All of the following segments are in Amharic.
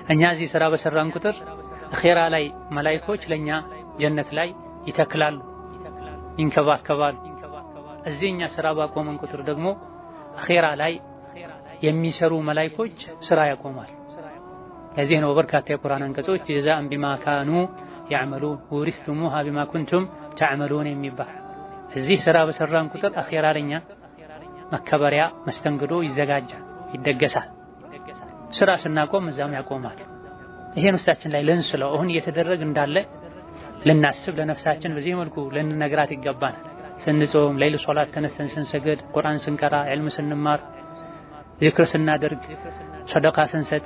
እኛ እዚህ ስራ በሰራን ቁጥር አኺራ ላይ መላእክቶች ለኛ ጀነት ላይ ይተክላሉ፣ ይንከባከባሉ። እዚህ እኛ ስራ ባቆመን ቁጥር ደግሞ አኺራ ላይ የሚሰሩ መላእክቶች ስራ ያቆማል። ለዚህ ነው በርካታ የቁርአን አንቀጾች ጀዛአን ቢማ ካኑ ያዕመሉን ወሪስቱሙሃ ቢማ ኩንቱም ተዕመሉን የሚባል። እዚህ ስራ በሰራን ቁጥር አኺራ ለኛ መከበሪያ መስተንግዶ ይዘጋጃል፣ ይደገሳል። ስራ ስናቆም እዛም ያቆማል። ይሄን ውስጣችን ላይ ልንስለው አሁን እየተደረገ እንዳለ ልናስብ ለነፍሳችን በዚህ መልኩ ልንነግራት ይገባናል። ስንጾም፣ ሌሊት ሶላት ተነስተን ስንሰግድ፣ ቁርአን ስንቀራ፣ ዒልም ስንማር፣ ዚክር ስናደርግ፣ ሰደቃ ስንሰጥ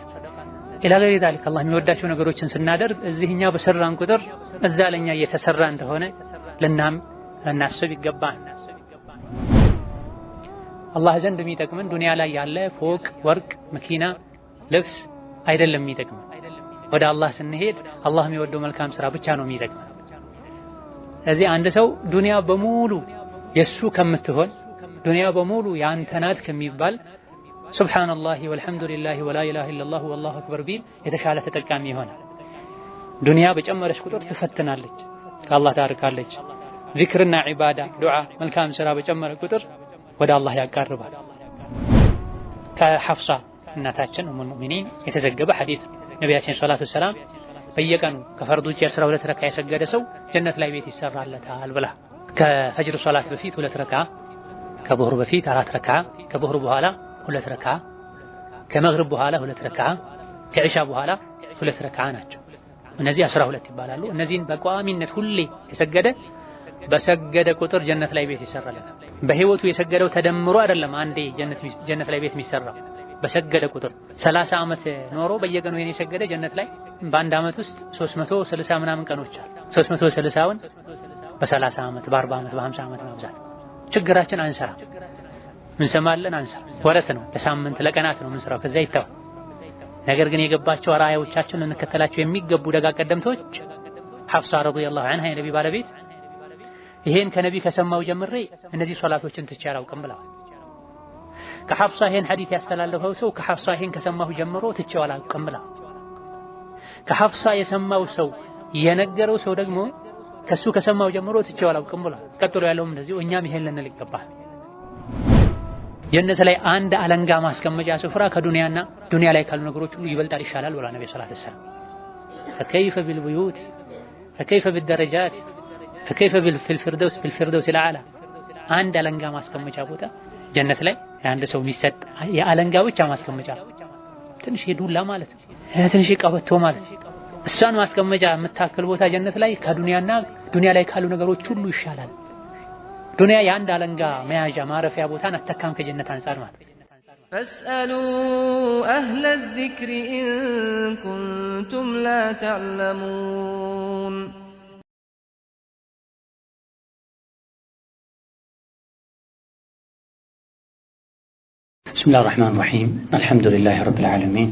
ኢላ ገይሪ ዛሊክ አላህ የሚወዳቸው ነገሮችን ስናደርግ እዚህኛ በሰራን ቁጥር እዛ ለኛ እየተሰራ እንደሆነ ልናስብ ይገባል። አላህ ዘንድ የሚጠቅመን ዱንያ ላይ ያለ ፎቅ፣ ወርቅ፣ መኪና፣ ልብስ አይደለም የሚጠቅመን። ወደ አላህ ስንሄድ አላህ የሚወደው መልካም ስራ ብቻ ነው የሚጠቅመን። ስለዚህ አንድ ሰው ዱንያ በሙሉ የሱ ከምትሆን ዱንያ በሙሉ ያንተ ናት ከሚባል ሱብሃንአላህ ወልሐምዱሊላህ ወላ ኢላሃ ኢለላህ ወላሁ አክበር ቢል የተሻለ ተጠቃሚ ይሆናል። ዱንያ በጨመረች ቁጥር ትፈትናለች፣ ከአላህ ታርቃለች። ዚክርና ዒባዳ፣ ዱዓ፣ መልካም ስራ በጨመረ ቁጥር ወደ አላህ ያቃርባል። ከሐፍሳ እናታችን ኡሙል ሙእሚኒን የተዘገበ ሐዲስ ነቢያችን ሰለላሁ ዐለይሂ ወሰለም በየቀኑ ከፈርድ ውጭ 12 ረካ የሰገደ ሰው ጀነት ላይ ቤት ይሰራለታል ብላ። ከፈጅር ሶላት በፊት 2 ረካ፣ ከዙህር በፊት 4 ረካ፣ ከዙህር በኋላ 2 ረካ፣ ከመግሪብ በኋላ 2 ረካ፣ ከዒሻ በኋላ 2 ረካ ናቸው። እነዚህ 12 ይባላሉ። እነዚህን በቋሚነት ሁሌ የሰገደ በሰገደ ቁጥር ጀነት ላይ ቤት ይሰራለታል። በህይወቱ የሰገደው ተደምሮ አይደለም አንዴ ጀነት ላይ ቤት የሚሰራው። በሰገደ ቁጥር 30 ዓመት ኖሮ በየቀኑ ይሄን የሰገደ ጀነት ላይ በአንድ ዓመት ውስጥ 360 ምናምን ቀኖች አሉ። 360ውን በ30 ዓመት በ40 ዓመት በ50 ዓመት ማብዛት። ችግራችን አንሰራ እንሰማለን፣ አንሰራ ወረት ነው። ለሳምንት ለቀናት ነው የምንሰራው፣ ከዛ ይተው። ነገር ግን የገባቸው አርአያዎቻችን ልንከተላቸው የሚገቡ ደጋ ቀደምቶች ሐፍሳ ረዲየላሁ ዐንሃ የነቢ ባለቤት ይሄን ከነቢ ከሰማው ጀምሬ እነዚህ ሶላቶችን ትቼ አላውቅም ብለዋል። ከሐፍሳ ይሄን ሐዲስ ያስተላለፈው ሰው ከሐፍሳ ይሄን ከሰማሁ ጀምሮ ትቼው አላውቅም ብለዋል። ከሐፍሳ የሰማው ሰው የነገረው ሰው ደግሞ ከሱ ከሰማው ጀምሮ ትቼው አላውቅም ብለዋል። ቀጥሎ ያለውም እንደዚሁ እኛም ይሄን ልንል ይገባል። ጀነት ላይ አንድ አለንጋ ማስቀመጫ ስፍራ ከዱንያና ዱንያ ላይ ካሉ ነገሮች ሁሉ ይበልጣል፣ ይሻላል ብለዋል ነብዩ ሰለላሁ ዐለይሂ ወሰለም። فكيف بالبيوت فكيف بالدرجات فكيف بالفردوس الأعلى አንድ አለንጋ ማስቀመጫ ቦታ ጀነት ላይ አንድ ሰው የሚሰጥ የአለንጋ ብቻ ማስቀመጫ ትንሽ ዱላ ማለት ነው፣ ትንሽ ቀበቶ ማለት እሷን ማስቀመጫ የምታክል ቦታ ጀነት ላይ ከዱንያና ዱንያ ላይ ካሉ ነገሮች ሁሉ ይሻላል። ዱንያ የአንድ አለንጋ መያዣ ማረፊያ ቦታን አተካም ከጀነት አንፃር ማለት። فاسألوا أهل الذكر إن كنتم لا تعلمون بسم الله الرحمن الرحيم الحمد لله رب العالمين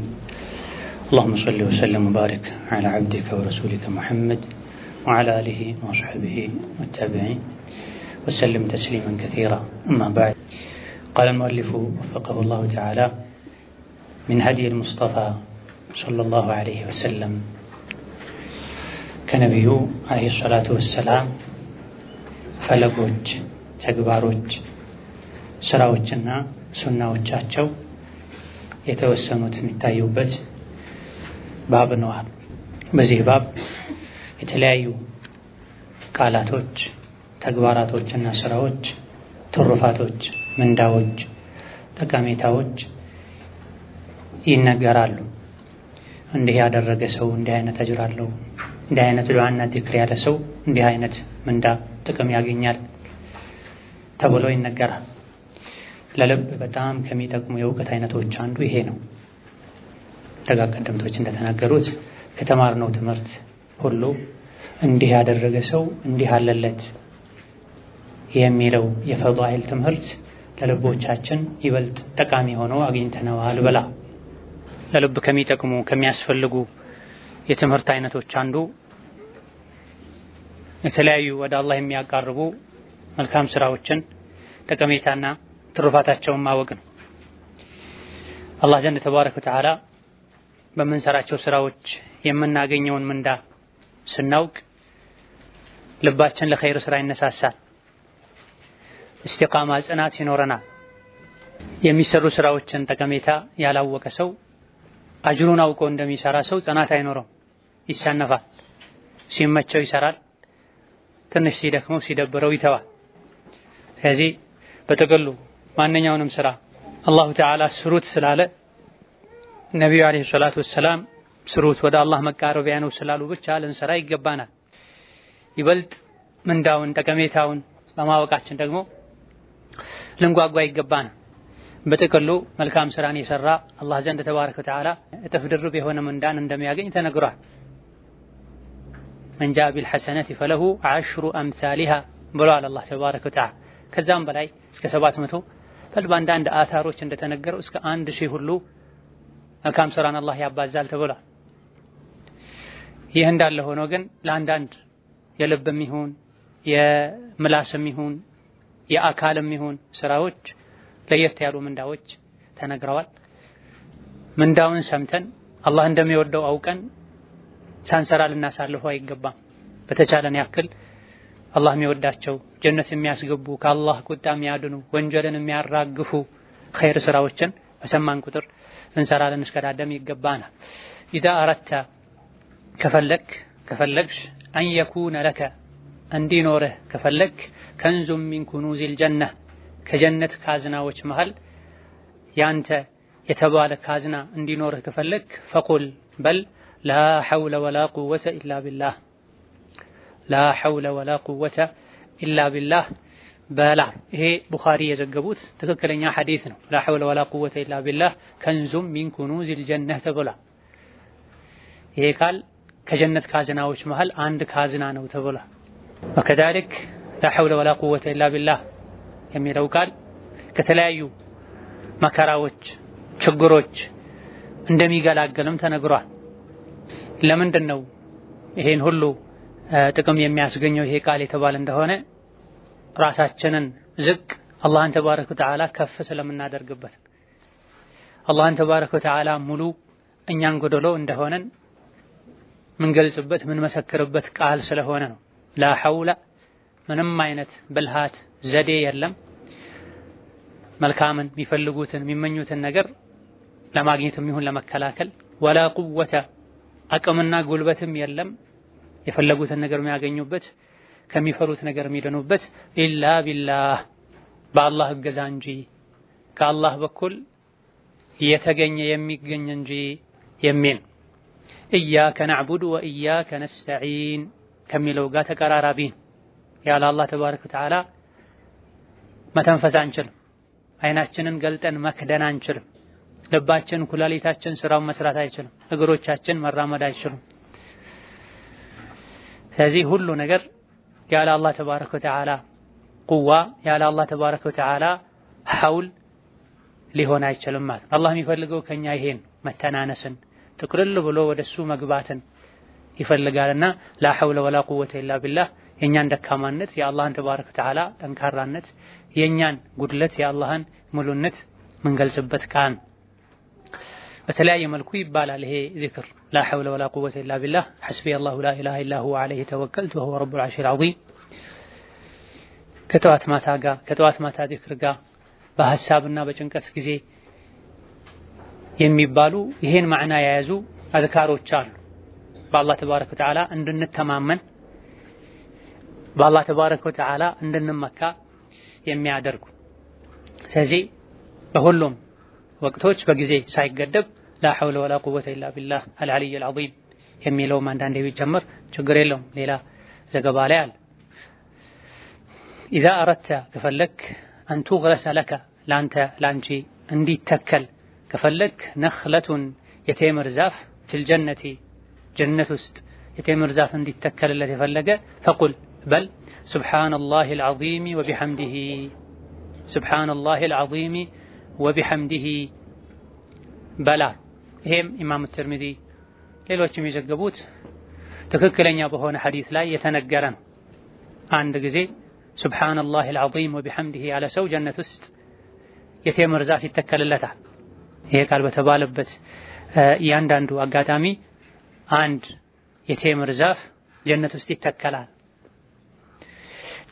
اللهم صل وسلم وبارك على عبدك ورسولك محمد وعلى آله وصحبه والتابعين وسلم تسليما كثيرا أما بعد قال المؤلف وفقه الله تعالى من هدي المصطفى صلى الله عليه وسلم كنبيه عليه الصلاة والسلام فلقوج تكباروج سراوجنا ሱናዎቻቸው የተወሰኑት የሚታዩበት ባብ ነው። በዚህ ባብ የተለያዩ ቃላቶች፣ ተግባራቶችና ስራዎች፣ ትሩፋቶች፣ ምንዳዎች፣ ጠቀሜታዎች ይነገራሉ። እንዲህ ያደረገ ሰው እንዲህ አይነት አጅር አለው፣ እንዲህ አይነት ዱዓና ዚክር ያለ ሰው እንዲህ አይነት ምንዳ ጥቅም ያገኛል ተብሎ ይነገራል። ለልብ በጣም ከሚጠቅሙ የእውቀት አይነቶች አንዱ ይሄ ነው። ደጋ ቀደምቶች እንደተናገሩት ከተማርነው ትምህርት ሁሉ እንዲህ ያደረገ ሰው እንዲህ አለለት የሚለው የፈዳኢል ትምህርት ለልቦቻችን ይበልጥ ጠቃሚ ሆኖ አግኝተነዋል ብላ። ለልብ ከሚጠቅሙ ከሚያስፈልጉ የትምህርት አይነቶች አንዱ የተለያዩ ወደ አላህ የሚያቃርቡ መልካም ስራዎችን ጠቀሜታና ትሩፋታቸውን ማወቅ ነው። አላህ ዘንድ ተባረከ ወተዓላ በምንሰራቸው ስራዎች የምናገኘውን ምንዳ ስናውቅ ልባችን ለኸይር ስራ ይነሳሳል። እስቲቃማ ጽናት ይኖረናል። የሚሰሩ ስራዎችን ጠቀሜታ ያላወቀ ሰው አጅሩን አውቆ እንደሚሰራ ሰው ጽናት አይኖረው፣ ይሳነፋል። ሲመቸው ይሰራል፣ ትንሽ ሲደክመው ሲደብረው ይተዋል። ስለዚህ በጥቅሉ ማንኛውንም ስራ አላሁ ተዓላ ስሩት ስላለ ነቢዩ አለይሂ ሰላቱ ወሰላም ስሩት ወደ አላህ መቃረቢያ ነው ስላሉ ብቻ ልንሰራ ይገባናል። ይበልጥ ምንዳውን ጠቀሜታውን በማወቃችን ደግሞ ልንጓጓ ይገባናል። በጥቅሉ መልካም ስራን የሰራ አላህ ዘንድ ተባረከ ወተዓላ እጥፍ ድርብ የሆነ ምንዳን እንደሚያገኝ ተነግሯል። መን ጃአ ቢልሐሰነቲ ፈለሁ ዐሽሩ አምሳሊሃ ብሏል አላህ ተባረከ ወተዓላ። ከዛም በላይ እስከ 700 በአንዳንድ አታሮች እንደተነገረው እስከ 1000 ሁሉ መልካም ስራን አላህ ያባዛል ተብሏል። ይህ እንዳለ ሆኖ ግን ለአንዳንድ የልብም ይሁን የምላስም ይሁን የአካልም ይሁን ስራዎች ለየት ያሉ ምንዳዎች ተነግረዋል። ምንዳውን ሰምተን አላህ እንደሚወደው አውቀን ሳንሰራ ልናሳልፈው አይገባም። በተቻለን ያክል አላህ የሚወዳቸው ጀነት የሚያስገቡ ከአላህ ቁጣ የሚያድኑ ወንጀልን የሚያራግፉ ኸይር ስራዎችን በሰማን ቁጥር ልንሰራ ልንሽቀዳደም ይገባናል። ኢዛ አረድተ ከፈለግሽ አን የኩነ ለከ እንዲኖርህ ከፈለግ ከንዙም ሚን ኩኑዚል ጀነህ ከጀነት ካዝናዎች መሃል ያንተ የተባለ ካዝና እንዲኖርህ ከፈለግ ፈቁል በል ላ ሐውለ ወላ ቁወተ ኢላ ቢላህ ላ ሐውለ ወላ ቁወተ ኢላ ቢላህ በላ። ይሄ ቡኻሪ የዘገቡት ትክክለኛ ሐዲስ ነው። ላ ሐውለ ወላ ቁወተ ኢላ ቢላህ ከንዙም ሚን ኩኑዚል ጀነህ ተብሏል። ይሄ ቃል ከጀነት ካዝናዎች መሃል አንድ ካዝና ነው ተብሏል። ወከዛሊክ ላ ሐውለ ወላ ቁወተ ኢላ ቢላህ የሚለው ቃል ከተለያዩ መከራዎች፣ ችግሮች እንደሚገላገልም ተነግሯል። ለምንድን ነው ይሄን ሁሉ ጥቅም የሚያስገኘው ይሄ ቃል የተባለ እንደሆነ ራሳችንን ዝቅ አላህን ተባረከ ወተዓላ ከፍ ስለምናደርግበት አላህን ተባረከ ወተዓላ ሙሉ እኛን ጎደሎ እንደሆነን ምንገልጽበት ምንመሰክርበት ቃል ስለሆነ ነው። ላ ሐውለ ምንም አይነት ብልሃት ዘዴ የለም መልካምን የሚፈልጉትን የሚመኙትን ነገር ለማግኘትም ይሁን ለመከላከል፣ ወላ ቁወተ አቅምና ጉልበትም የለም የፈለጉትን ነገር የሚያገኙበት ከሚፈሩት ነገር የሚድኑበት ኢላ ቢላህ በአላህ እገዛ እንጂ ከአላህ በኩል የተገኘ የሚገኝ እንጂ የሚል ኢያከ ነዕቡዱ ወኢያከ ነስተዒን ከሚለው ጋር ተቀራራቢ። ያለ አላህ ተባረከ ወተዓላ መተንፈስ አንችልም። አይናችንን ገልጠን መክደን አንችልም። ልባችን፣ ኩላሊታችን ስራውን መስራት አይችልም። እግሮቻችን መራመድ አይችሉም። ስለዚህ ሁሉ ነገር ያለ አላህ ተባረከ ወተዓላ ቁዋ ያለ አላህ ተባረከ ወተዓላ ሐውል ሊሆን አይችልም ማለት ነው። አላህ የሚፈልገው ከኛ ይሄን መተናነስን ጥቅልል ብሎ ወደሱ መግባትን ይፈልጋልና ላ ሐውለ ወላ ቁወተ ኢላ ቢላህ የኛን ደካማነት የአላህን ተባረከ ወተዓላ ጠንካራነት የኛን ጉድለት የአላህን ሙሉነት ምንገልጽበት ቃል በተለያየ መልኩ ይባላል። ይሄ ዚክር ላ ሐውለ ወላ ቁወተ ኢላ ቢላህ ሐስቢየ አላሁ ላ ኢላሃ ኢላ ሁወ ዐለይሂ ተወከልቱ ወሁወ ረቡል ዐርሺል ዐዚም ከጠዋት ማታ ዚክር ጋር በሐሳብና በጭንቀት ጊዜ የሚባሉ ይሄን ማዕና የያዙ አዝካሮች አሉ። በአላህ ተባረከ ወተዓላ እንድንተማመን በአላህ ተባረከ ወተዓላ እንድንመካ የሚያደርጉ። ስለዚህ በሁሉም ወቅቶች በጊዜ ሳይገደብ ላ ሐውለ ወላ ቁወተ ኢላ ቢላህ አልዓሊይል ዐዚም የሚለውም አንዳንዴ ቢጨመር ችግር የለውም። ሌላ ዘገባ ላይ አለ። ኢዛ አረድተ ከፈለክ አን ቱግረሰ ለከ ላንቺ እንዲተከል ከፈለክ ነኽለቱን የቴምር ዛፍ ፊል ጀነቲ ጀነት ውስጥ የቴምር ዛፍ እንዲተከልለት የፈለገ ፈቁል በል ሱብሓነላሂል ዐዚም ወቢሐምዲሂ ሱብሓነላሂል ዐዚም ወቢሐምዲሂ በላ። ይሄም ኢማም ትርሚዚ ሌሎችም የዘገቡት ትክክለኛ በሆነ ሐዲስ ላይ የተነገረ ነው። አንድ ጊዜ ሱብሓነላሂል ዐዚም ወቢሐምዲሂ ያለ ሰው ጀነት ውስጥ የቴምር ዛፍ ይተከልለታል። ይሄ ቃል በተባለበት እያንዳንዱ አጋጣሚ አንድ የቴምር ዛፍ ጀነት ውስጥ ይተከላል።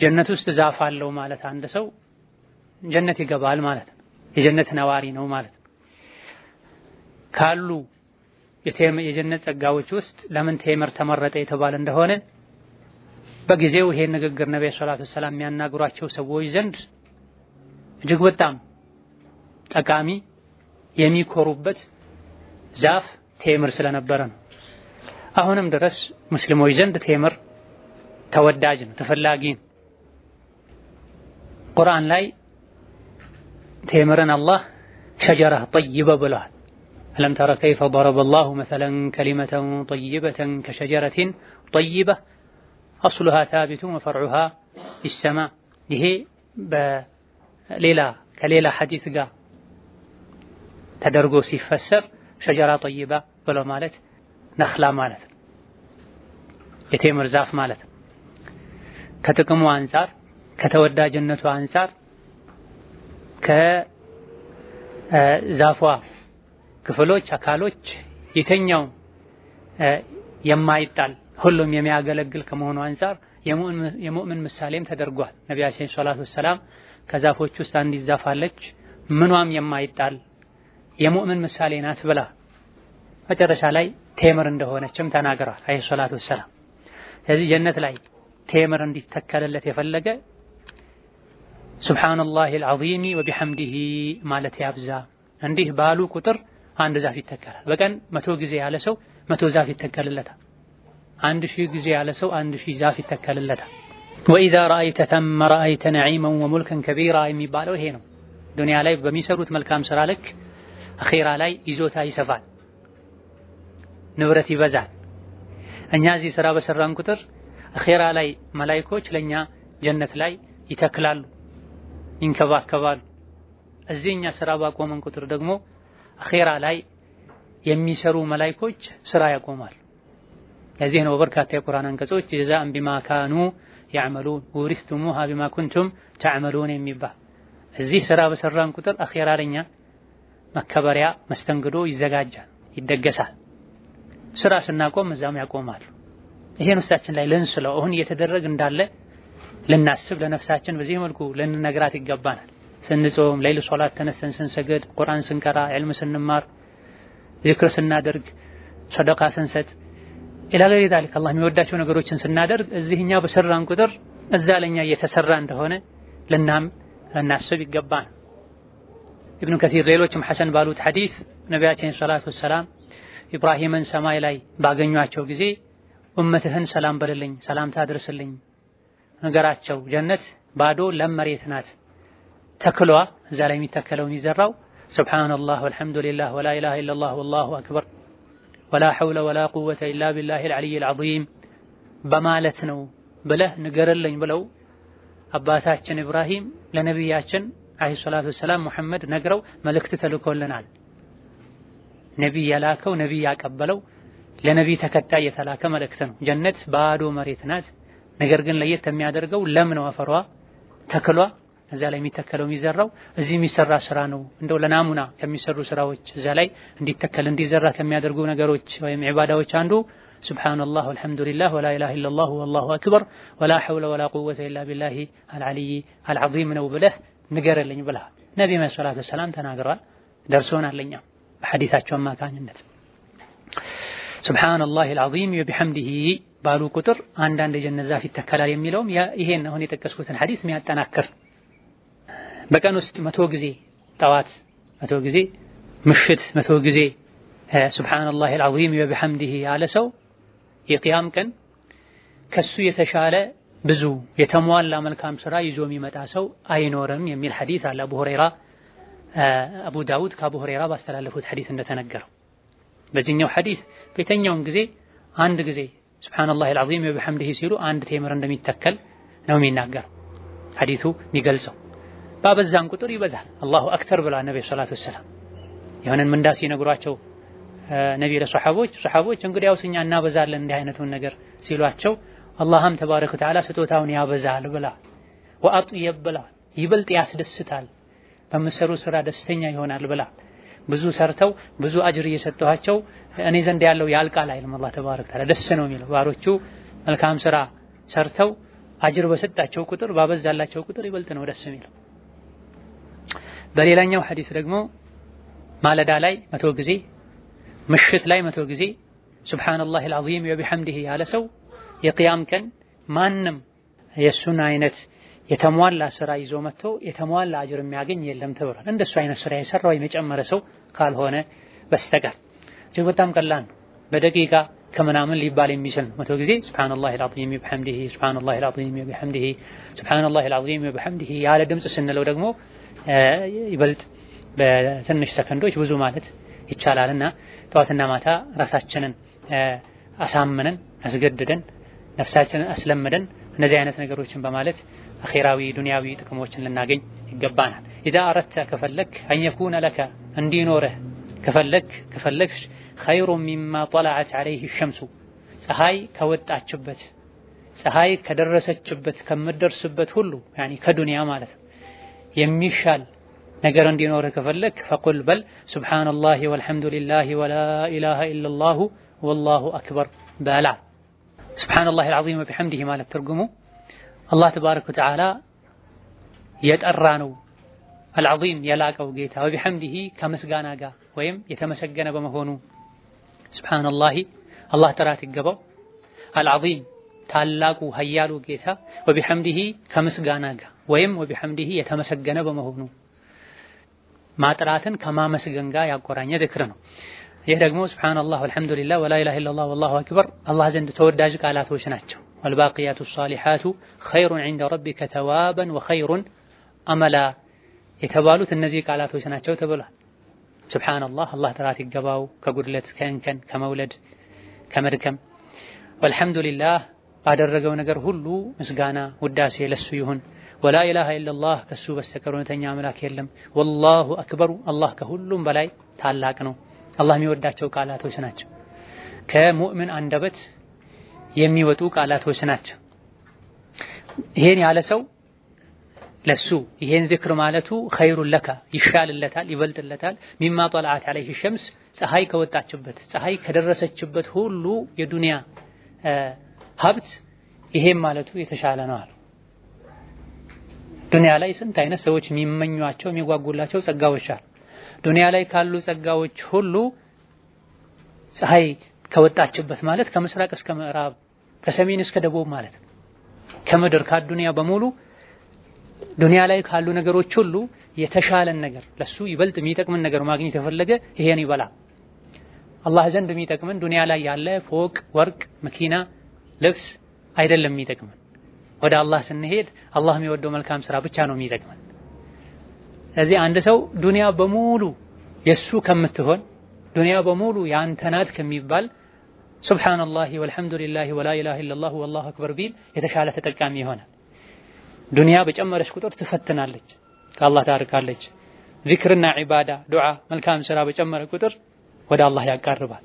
ጀነት ውስጥ ዛፍ አለው ማለት አንድ ሰው ጀነት ይገባል ማለት ነው። የጀነት ነዋሪ ነው ማለት ነው። ካሉ የጀነት ጸጋዎች ውስጥ ለምን ቴምር ተመረጠ የተባለ እንደሆነ በጊዜው ይሄን ንግግር ነብዩ ሰለላሁ ዐለይሂ ወሰለም የሚያናግሯቸው ሰዎች ዘንድ እጅግ በጣም ጠቃሚ የሚኮሩበት ዛፍ ቴምር ስለነበረ ነው። አሁንም ድረስ ሙስሊሞች ዘንድ ቴምር ተወዳጅ ነው፣ ተፈላጊ ነው። ቁርአን ላይ ቴምርን አላህ ሸጀራ ጠይበ ብለዋል። አለም ተረ ከይፈ ضرب الله مثلا كلمة طيبة كشجرة طيبة أصلها ثابت وفرعها في السماء። ይሄ ከሌላ ሐዲስ ጋር ተደርጎ ሲፈሰር ሸጀራ ጠይባ ብሎ ማለት ነኽላ ማለት ነው፣ የቴምር ዛፍ ማለት ነው። ከጥቅሙ አንፃር ከተወዳጅነቱ አንፃር ከዛፏ ክፍሎች አካሎች የተኛው የማይጣል ሁሉም የሚያገለግል ከመሆኑ አንፃር የሙእምን ምሳሌም ተደርጓል። ነቢያችን ሰለላሁ ዐለይሂ ወሰለም ከዛፎች ውስጥ አንዲት ዛፍ አለች ምኗም የማይጣል የሙእምን ምሳሌ ናት ብላ መጨረሻ ላይ ቴምር እንደሆነችም ተናግረዋል አለይሂ ሰላቱ ወሰላም። ስለዚህ ጀነት ላይ ቴምር እንዲተከልለት የፈለገ ሱብሃነላሂል ዐዚም ወቢሐምዲሂ ማለት ያብዛ። እንዲህ ባሉ ቁጥር አንድ ዛፍ ይተከላል። በቀን 100 ጊዜ ያለ ሰው 100 ዛፍ ይተከልለታል። 1000 ጊዜ ያለ ሰው 1000 ዛፍ ይተከልለታል። ወኢዛ ረአይተ ተመ ረአይተ ነዒመን ወሙልከን ከቢራ የሚባለው ይሄ ነው። ዱንያ ላይ በሚሰሩት መልካም ስራ ልክ አኺራ ላይ ይዞታ ይሰፋል፣ ንብረት ይበዛል። እኛ እዚህ ስራ በሰራን ቁጥር አኺራ ላይ መላእክቶች ለኛ ጀነት ላይ ይተክላሉ፣ ይንከባከባሉ። እዚህኛ ስራ ባቆመን ቁጥር ደግሞ አኺራ ላይ የሚሰሩ መላእክቶች ስራ ያቆማሉ። ለዚህ ነው በርካታ የቁርአን አንቀጾች ጀዛአን ቢማ ካኑ ያዕመሉን ወሪስቱሙሃ ቢማ ኩንቱም ተዕመሉን የሚባል። እዚህ ስራ በሰራን ቁጥር አኺራ ለኛ መከበሪያ መስተንግዶ ይዘጋጃል፣ ይደገሳል። ስራ ስናቆም እዛም ያቆማሉ። ይሄን ውስጣችን ላይ ልንስለው አሁን እየተደረገ እንዳለ ልናስብ ለነፍሳችን በዚህ መልኩ ልንነግራት ይገባናል። ስንጾም፣ ሌሊት ሶላት ተነስተን ስንሰግድ፣ ቁርአን ስንቀራ፣ ዒልም ስንማር፣ ዚክር ስናደርግ፣ ሰደቃ ስንሰጥ ኢላ ገይሪ ዛሊክ አላህ የሚወዳቸው ነገሮችን ስናደርግ እዚህኛ በሰራን ቁጥር እዛ ለኛ እየተሰራ እንደሆነ ልናስብ ይገባናል። ኢብኑ ከሲር ሌሎችም ሐሰን ባሉት ሐዲስ ነቢያችን ሰለላሁ ዐለይሂ ወሰለም ኢብራሂምን ሰማይ ላይ ባገኟቸው ጊዜ ኡመትህን ሰላም በልልኝ፣ ሰላምታ አድርስልኝ ነገራቸው። ጀነት ባዶ ለም መሬት ናት። ተክሏ እዛ ላይ የሚተከለው የሚዘራው ሱብሃነላህ ወልሐምዱሊላህ ወላ ኢላሃ ኢለላህ ወላሁ አክበር ወላ ሐውለ ወላ ቁወተ ኢላ ቢላሂል ዐሊይል ዐዚም በማለት ነው ብለህ ንገርልኝ ብለው አባታችን ኢብራሂም ለነቢያችን አለይሂ ሰላቱ ወሰላም ሙሐመድ ነግረው መልእክት ተልኮልናል። ነቢይ የላከው ነቢይ ያቀበለው ለነቢይ ተከታይ የተላከ መልእክት ነው። ጀነት ባዶ መሬት ናት። ነገር ግን ለየት የሚያደርገው ለም ነው አፈሯ፣ ተክሏ እዛ ላይ የሚተከለው የሚዘራው እዚህ የሚሰራ ስራ ነው። እንደው ለናሙና ከሚሰሩ ስራዎች እዛ ላይ እንዲተከል እንዲዘራ ከሚያደርጉ ነገሮች ወይም ዒባዳዎች አንዱ ሱብሃነላህ ወልሐምዱሊላህ ወላ ኢላሃ ኢለላህ ወላሁ አክበር ወላ ሐውለ ወላ ቁወተ ኢላ ቢላሂ አልዓሊይ አልዓዚም ነው ብለህ ንገረልኝ ብለህ ነብዩ ሰለላሁ ዐለይሂ ወሰለም ተናግረዋል። ደርሶናል ለኛ በሐዲሳቸው አማካኝነት። ሱብሃነላሂል ዐዚም ወቢሐምዲሂ ባሉ ቁጥር አንዳንድ የጀነት ዛፍ ይተከላል የሚለውም ይሄን አሁን የጠቀስኩትን ሐዲስ የሚያጠናክር። በቀን ውስጥ 100 ጊዜ ጠዋት፣ 100 ጊዜ ምሽት፣ 100 ጊዜ ሱብሃነላሂል ዐዚም ወቢሐምዲሂ ያለ ሰው የቂያም ቀን ከሱ የተሻለ ብዙ የተሟላ መልካም ስራ ይዞ የሚመጣ ሰው አይኖርም የሚል ሐዲስ አለ። አቡ ዳውድ ከአቡ ሁረይራ ባስተላለፉት ሐዲስ እንደተነገረው በዚህኛው ሐዲስ በየትኛውም ጊዜ አንድ ጊዜ ሱብሃነላሂል ዐዚም ወቢሐምዲሂ ሲሉ አንድ ቴምር እንደሚተከል ነው የሚናገረው ሐዲሱ የሚገልጸው። ባበዛን ቁጥር ይበዛል። አላሁ አክበር ብላ ነብዩ ሰለላሁ ዐለይሂ ወሰለም የሆነን ምንዳ ሲነግሯቸው ነብዩ ለሰሐቦች እንግዲያውስ እኛ እናበዛለን እንዲህ አይነቱን ነገር ሲሏቸው አላህም ተባረከ ወተዓላ ስጦታውን ያበዛል ብላ ወአጥየብ ብላ ይበልጥ ያስደስታል፣ በመሰሩ ስራ ደስተኛ ይሆናል ብላ ብዙ ሰርተው ብዙ አጅር እየሰጠኋቸው እኔ ዘንድ ያለው ያልቃል አይልም። አላህ ተባረከ ወተዓላ ደስ ነው የሚለው ባሮቹ መልካም ስራ ሰርተው አጅር በሰጣቸው ቁጥር ባበዛላቸው ቁጥር ይበልጥ ነው ደስ የሚለው። በሌላኛው ሐዲስ ደግሞ ማለዳ ላይ 100 ጊዜ ምሽት ላይ 100 ጊዜ ሱብሃነላሂል ዐዚም ወቢሐምዲሂ ያለ ሰው የቂያም ቀን ማንም የሱን አይነት የተሟላ ስራ ይዞ መጥቶ የተሟላ አጅር የሚያገኝ የለም ተብሏል። እንደሱ አይነት ስራ የሰራ ወይም የጨመረ ሰው ካልሆነ በስተቀር እጅግ በጣም ቀላል ነው። በደቂቃ ከምናምን ሊባል የሚችል ነው። 100 ጊዜ ሱብሃነላሂል ዐዚም ወቢሐምዲሂ ሱብሃነላሂል ዐዚም ወቢሐምዲሂ ሱብሃነላሂል ዐዚም ወቢሐምዲሂ ያለ ድምጽ ስንለው ደግሞ ይበልጥ በትንሽ ሰከንዶች ብዙ ማለት ይቻላልና ጠዋትና ማታ ራሳችንን አሳምነን አስገድደን ነፍሳችንን አስለምደን እነዚህ አይነት ነገሮችን በማለት አኺራዊ ዱንያዊ ጥቅሞችን ልናገኝ ይገባናል። ኢዛ አረድተ ከፈለክ አንየኩነ ለከ እንዲኖርህ ከፈለክሽ ኸይሩን ሚማ ጠለዐት ዐለይሂ ሸምሱ ፀሐይ ከወጣችበት ፀሐይ ከደረሰችበት ከምትደርስበት ሁሉ ያኒ ከዱንያ ማለት የሚሻል ነገር እንዲኖርህ ከፈለክ ፈቁል በል ሱብሃነላሂ ወልሐምዱሊላሂ ወላ ኢላሃ ኢለላሁ ወላሁ አክበር በላ። ሱብሃነላሂል ዐዚም ወቢሐምዲሂ ማለት ትርጉሙ አላህ ተባረከ ወተዓላ የጠራ ነው አልዐዚም የላቀው ጌታ ወቢሐምዲሂ ከምስጋና ጋር ወይም የተመሰገነ በመሆኑ ሱብሃነላሂ አላህ ጥራት ይገባው አልዐዚም ታላቁ ኃያሉ ጌታ ወቢሐምዲሂ ከምስጋና ጋር ወይም ወቢሐምዲሂ የተመሰገነ በመሆኑ ማጥራትን ከማመስገን ጋር ያቆራኘ ዝክር ነው። ይህ ደግሞ ሱብሃነላህ ወልሐምዱሊላህ ወላ ኢላሃ ኢለላህ ወላሁ አክበር አላህ ዘንድ ተወዳጅ ቃላቶች ናቸው። ወልባቂያቱ ሷሊሓቱ ኸይሩን ዒንደ ረቢከ ተዋበን ወኸይሩን አመላ የተባሉት እነዚህ ቃላቶች ናቸው ተብሏል። ሱብሃነላህ አላህ ጥራት ይገባው ከጉድለት ከእንከን ከመውለድ ከመድከም። ወልሐምዱሊላህ ባደረገው ነገር ሁሉ ምስጋና ውዳሴ ለሱ ይሁን። ወላ ኢላሃ ኢለላህ ከሱ በስተቀር እውነተኛ አምላክ የለም። ወላሁ አክበሩ አላህ ከሁሉም በላይ ታላቅ ነው። አላህ የሚወዳቸው ቃላቶች ናቸው። ከሙእምን አንደበት የሚወጡ ቃላቶች ናቸው። ይሄን ያለ ሰው ለሱ ይሄን ዝክር ማለቱ ኸይሩን ለካ ይሻልለታል፣ ይበልጥለታል። ሚማ ጠለዐት ዐለይሂ ሸምስ ፀሐይ ከወጣችበት ፀሐይ ከደረሰችበት ሁሉ የዱንያ ሀብት ይሄም ማለቱ የተሻለ ነው አሉ። ዱንያ ላይ ስንት አይነት ሰዎች የሚመኟቸው የሚጓጉላቸው ጸጋዎች አሉ። ዱንያ ላይ ካሉ ጸጋዎች ሁሉ ፀሐይ ከወጣችበት ማለት ከምስራቅ እስከ ምዕራብ ከሰሜን እስከ ደቡብ ማለት ነው። ከምድር ከዱንያ በሙሉ ዱንያ ላይ ካሉ ነገሮች ሁሉ የተሻለን ነገር ለሱ ይበልጥ የሚጠቅምን ነገር ማግኘት የፈለገ ይሄን ይበላ። አላህ ዘንድ የሚጠቅምን ዱንያ ላይ ያለ ፎቅ፣ ወርቅ፣ መኪና፣ ልብስ አይደለም የሚጠቅምን። ወደ አላህ ስንሄድ አላህ የሚወደው መልካም ስራ ብቻ ነው የሚጠቅመን። ስለዚህ አንድ ሰው ዱንያ በሙሉ የሱ ከምትሆን ዱንያ በሙሉ ያንተ ናት ከሚባል ሱብሃነላሂ ወልሐምዱሊላሂ ወላ ኢላሃ ኢለላሁ ወላሁ አክበር ቢል የተሻለ ተጠቃሚ ይሆናል። ዱንያ በጨመረች ቁጥር ትፈትናለች፣ ከአላህ ታርቃለች። ዚክርና ዒባዳ ዱዓ መልካም ስራ በጨመረ ቁጥር ወደ አላህ ያቃርባል።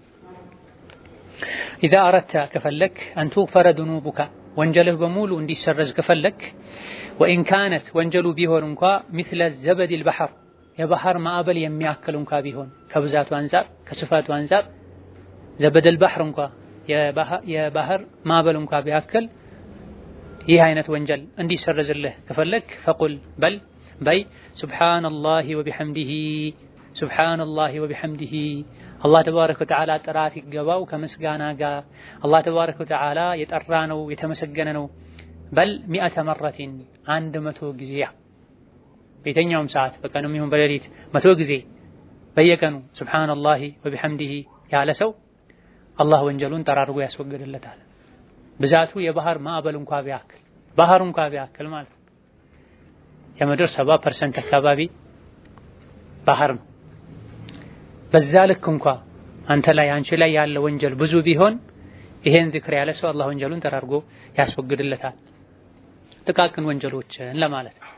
ኢዛ አረድተ ከፈለክ አን ቱግፈረ ዙኑቡከ ወንጀልህ በሙሉ እንዲሰረዝ ከፈለክ ወኢን ካነት ወንጀሉ ቢሆን እንኳ ሚስለ ዘበዲል በሐር የባህር ማዕበል የሚያክል እንኳ ቢሆን ከብዛቱ አንፃር ከስፋቱ አንፃር ዘበደል ባህር እንኳ የባህር ማዕበል እንኳ ቢያክል ይህ አይነት ወንጀል እንዲሰረዝልህ ከፈለክ ፈቁል በይ ሱብሃነላሂ ወቢሐምዲሂ ሱብሃነላሂ ወቢሐምዲሂ አላህ ተባረከ ወተዓላ ጥራት ይገባው ከምስጋና ጋር አላህ ተባረከ ወተዓላ የጠራ ነው የተመሰገነ ነው። በል 100 መረቲን 100 ጊዜ በየትኛውም ሰዓት በቀኑም ይሁን በሌሊት 100 ጊዜ በየቀኑ ሱብሃነላሂ ወቢሐምዲሂ ያለ ሰው አላህ ወንጀሉን ጠራርጎ ያስወግድለታል። ብዛቱ የባህር ማዕበል እንኳ ቢያክል ባህር እንኳ ቢያክል ማለት የምድር 70% አካባቢ ባህር ነው። በዛ ልክ እንኳ አንተ ላይ አንቺ ላይ ያለ ወንጀል ብዙ ቢሆን ይሄን ዝክር ያለ ሰው አላህ ወንጀሉን ጠራርጎ ያስወግድለታል። ጥቃቅን ወንጀሎችን ለማለት ነው።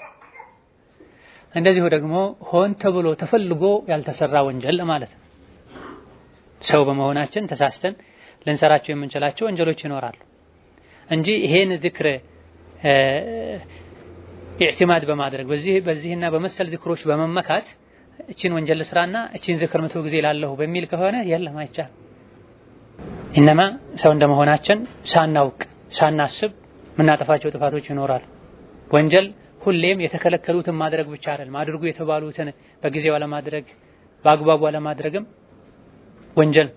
እንደዚሁ ደግሞ ሆን ተብሎ ተፈልጎ ያልተሰራ ወንጀል ለማለት ነው። ሰው በመሆናችን ተሳስተን ልንሰራቸው የምንችላቸው ወንጀሎች ይኖራሉ እንጂ ይሄን ዝክር ኢዕቲማድ በማድረግ በዚህና በመሰል ዝክሮች በመመካት እቺን ወንጀል ስራና እቺን ዝክር መቶ ጊዜ ላለሁ በሚል ከሆነ የለም አይቻልም። ኢነማ ሰው እንደመሆናችን ሳናውቅ ሳናስብ ምናጠፋቸው ጥፋቶች ይኖራሉ። ወንጀል ሁሌም የተከለከሉትን ማድረግ ብቻ አይደለም፣ አድርጉ የተባሉትን በጊዜው አለማድረግ በአግባቡ አለማድረግም ወንጀል፣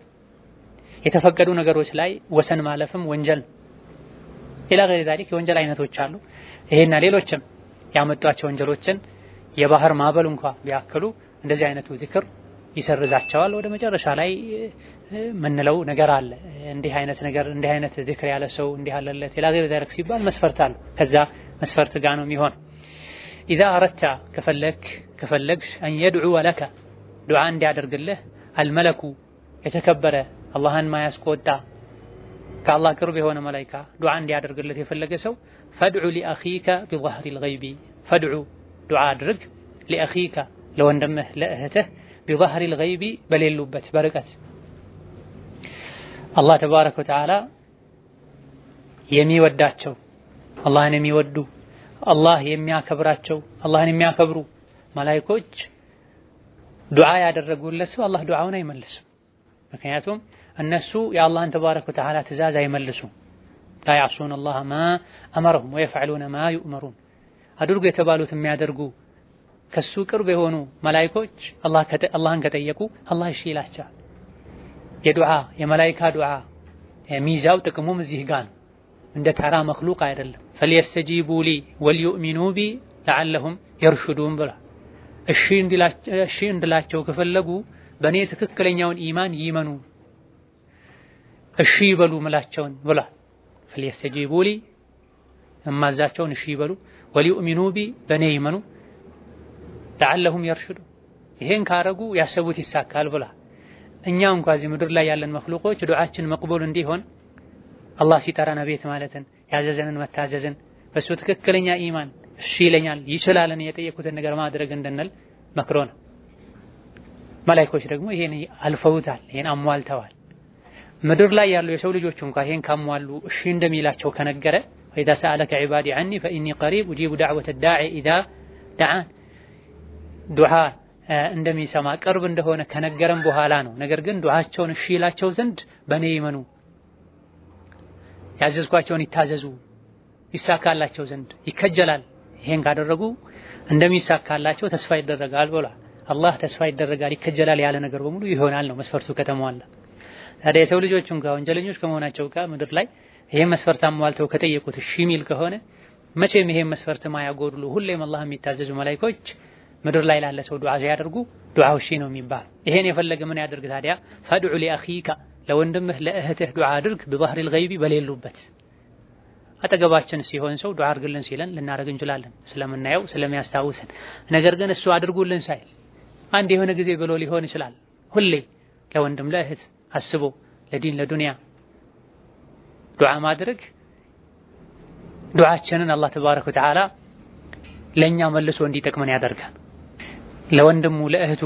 የተፈቀዱ ነገሮች ላይ ወሰን ማለፍም ወንጀል። ኢላ ገይሪ ዛሊክ የወንጀል አይነቶች አሉ። ይሄና ሌሎችም ያመጧቸው ወንጀሎችን የባህር ማዕበል እንኳን ቢያክሉ እንደዚህ አይነቱ ዚክር ይሰርዛቸዋል። ወደ መጨረሻ ላይ ምንለው ነገር አለ። እንዲህ አይነት ነገር እንዲህ አይነት ዚክር ያለ ሰው እንዲህ አለለት ኢላ ገይሪ ዛሊክ ሲባል መስፈርት አለ። ከዛ መስፈርት ጋር ነው የሚሆን። ኢዛ አረድተ ከፈለግሽ አን የድዑ ለከ ዱዓ እንዲያደርግልህ አልመለኩ የተከበረ አላህን ማያስቆጣ ከአላህ ቅርብ የሆነ መላኢካ ዱዓ እንዲያደርግለት የፈለገ ሰው ፈድዑ ሊአኺከ ቢظهر الغيب ፈድዑ ዱዓ አድርግ ሊአኺከ ለወንድምህ ለእህትህ ቢظهر الغيب በሌሉበት በርቀት አላህ ተባረከ ወተዓላ የሚወዳቸው አላህን የሚወዱ አላህ የሚያከብራቸው አላህን የሚያከብሩ መላኢኮች ዱዓ ያደረጉለት ሰው አላህ ዱዓውን አይመልስም። ምክንያቱም እነሱ የአላህን ተባረከ ወተዓላ ትእዛዝ አይመልሱም። ላ ያዕሱነ አላህ ማ አመረሁም ወየፍዐሉነ ማ ዩእመሩን። አድርጉ የተባሉት የሚያደርጉ ከሱ ቅርብ የሆኑ መላኢኮች አላህን ከጠየቁ አላህ እሺ ይላቸዋል። የዱዓ የመላኢካ ዱዓ ሚዛው ጥቅሙም እዚህ ጋር ነው። እንደ ተራ መክሉቅ አይደለም። ፈልየስተጂቡ ሊ ወልዩእሚኑ ቢ ለዓለሁም የርሹዱን ብላ እሺ እንድላቸው ከፈለጉ በእኔ ትክክለኛውን ኢማን ይመኑ እሺ ይበሉ ምላቸውን ብላ ፈልየስተጂቡ ሊ እማዛቸውን እሺ ይበሉ ወልዩእሚኑ ቢ በእኔ ይመኑ ለዓለሁም የርሹዱ ይሄን ካረጉ ያሰቡት ይሳካል ብላ እኛ እንኳን እዚህ ምድር ላይ ያለን መክሉቆች ዱዓችን መቅቡል እንዲሆን አላህ ሲጠራን ቤት ማለትን ያዘዘንን መታዘዝን በሱ ትክክለኛ ኢማን እሺ ይለኛል ይችላልን የጠየቁትን ነገር ማድረግ እንድንል መክሮን። መላኢኮች ደግሞ ይሄን አልፈውታል፣ ይሄን አሟልተዋል። ምድር ላይ ያሉ የሰው ልጆች እንኳን ይሄን ካሟሉ እሺ እንደሚላቸው ከነገረ ወኢዛ ሰአለከ ዒባዲ ዐኒ ፈኢኒ ቀሪብ ኡጂቡ ዳዕወተ ዳዒ ኢዛ ደዓን ዱዓ እንደሚሰማ ቅርብ እንደሆነ ከነገረን በኋላ ነው። ነገር ግን ዱዓቸውን እሺ ይላቸው ዘንድ በእኔ ይመኑ ያዘዝኳቸውን ይታዘዙ ይሳካላቸው ዘንድ ይከጀላል። ይሄን ካደረጉ እንደሚሳካላቸው ተስፋ ይደረጋል ብሏል። አላህ ተስፋ ይደረጋል ይከጀላል ያለ ነገር በሙሉ ይሆናል ነው መስፈርቱ ከተሟላ። ታዲያ የሰው ልጆቹን ወንጀለኞች ከመሆናቸው ጋር ምድር ላይ ይሄን መስፈርት አሟልተው ከጠየቁት እሺ ሚል ከሆነ መቼም ይሄን መስፈርት ማያጎድሉ ሁሌም አላህ የሚታዘዙ መላኢኮች ምድር ላይ ላለ ሰው ዱዓ ያደርጉ ዱዓው እሺ ነው የሚባል። ይሄን የፈለገ ምን ያደርግ ታዲያ ፈድዑ ሊአኺካ ለወንድምህ ለእህትህ ዱዓ አድርግ بظهر الغيب በሌሉበት። አጠገባችን ሲሆን ሰው ዱዓ አድርግልን ሲለን ልናደርግ እንችላለን ስለምናየው ስለሚያስታውሰን። ነገር ግን እሱ አድርጉልን ሳይል አንድ የሆነ ጊዜ ብሎ ሊሆን ይችላል። ሁሌ ለወንድም ለእህት አስቦ ለዲን ለዱንያ ዱዓ ማድረግ ዱዓችንን አላህ ተባረከ ወተዓላ ለኛ መልሶ እንዲጠቅመን ያደርጋል። ለወንድሙ ለእህቱ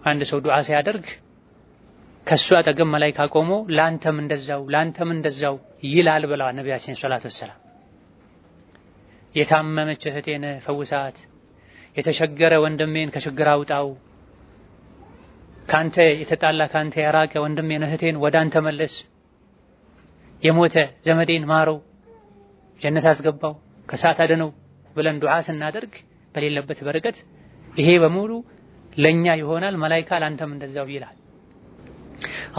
አንድ ሰው ዱዓ ሲያደርግ ከሱ አጠገብ መላኢካ ቆሞ ላንተም እንደዛው ይላል ብለዋል ነቢያችን ሰለላሁ ዐለይሂ ወሰለም። የታመመች እህቴን ፈውሳት፣ የተቸገረ ወንድሜን ከችግር አውጣው፣ ካንተ የተጣላ ካንተ የራቀ ወንድሜን እህቴን ወደ አንተ መልስ፣ የሞተ ዘመዴን ማረው፣ ጀነት አስገባው፣ ከሳት አድነው ብለን ዱዓ ስናደርግ በሌለበት በርቀት ይሄ በሙሉ ለኛ ይሆናል። መላኢካ ላንተም እንደዛው ይላል።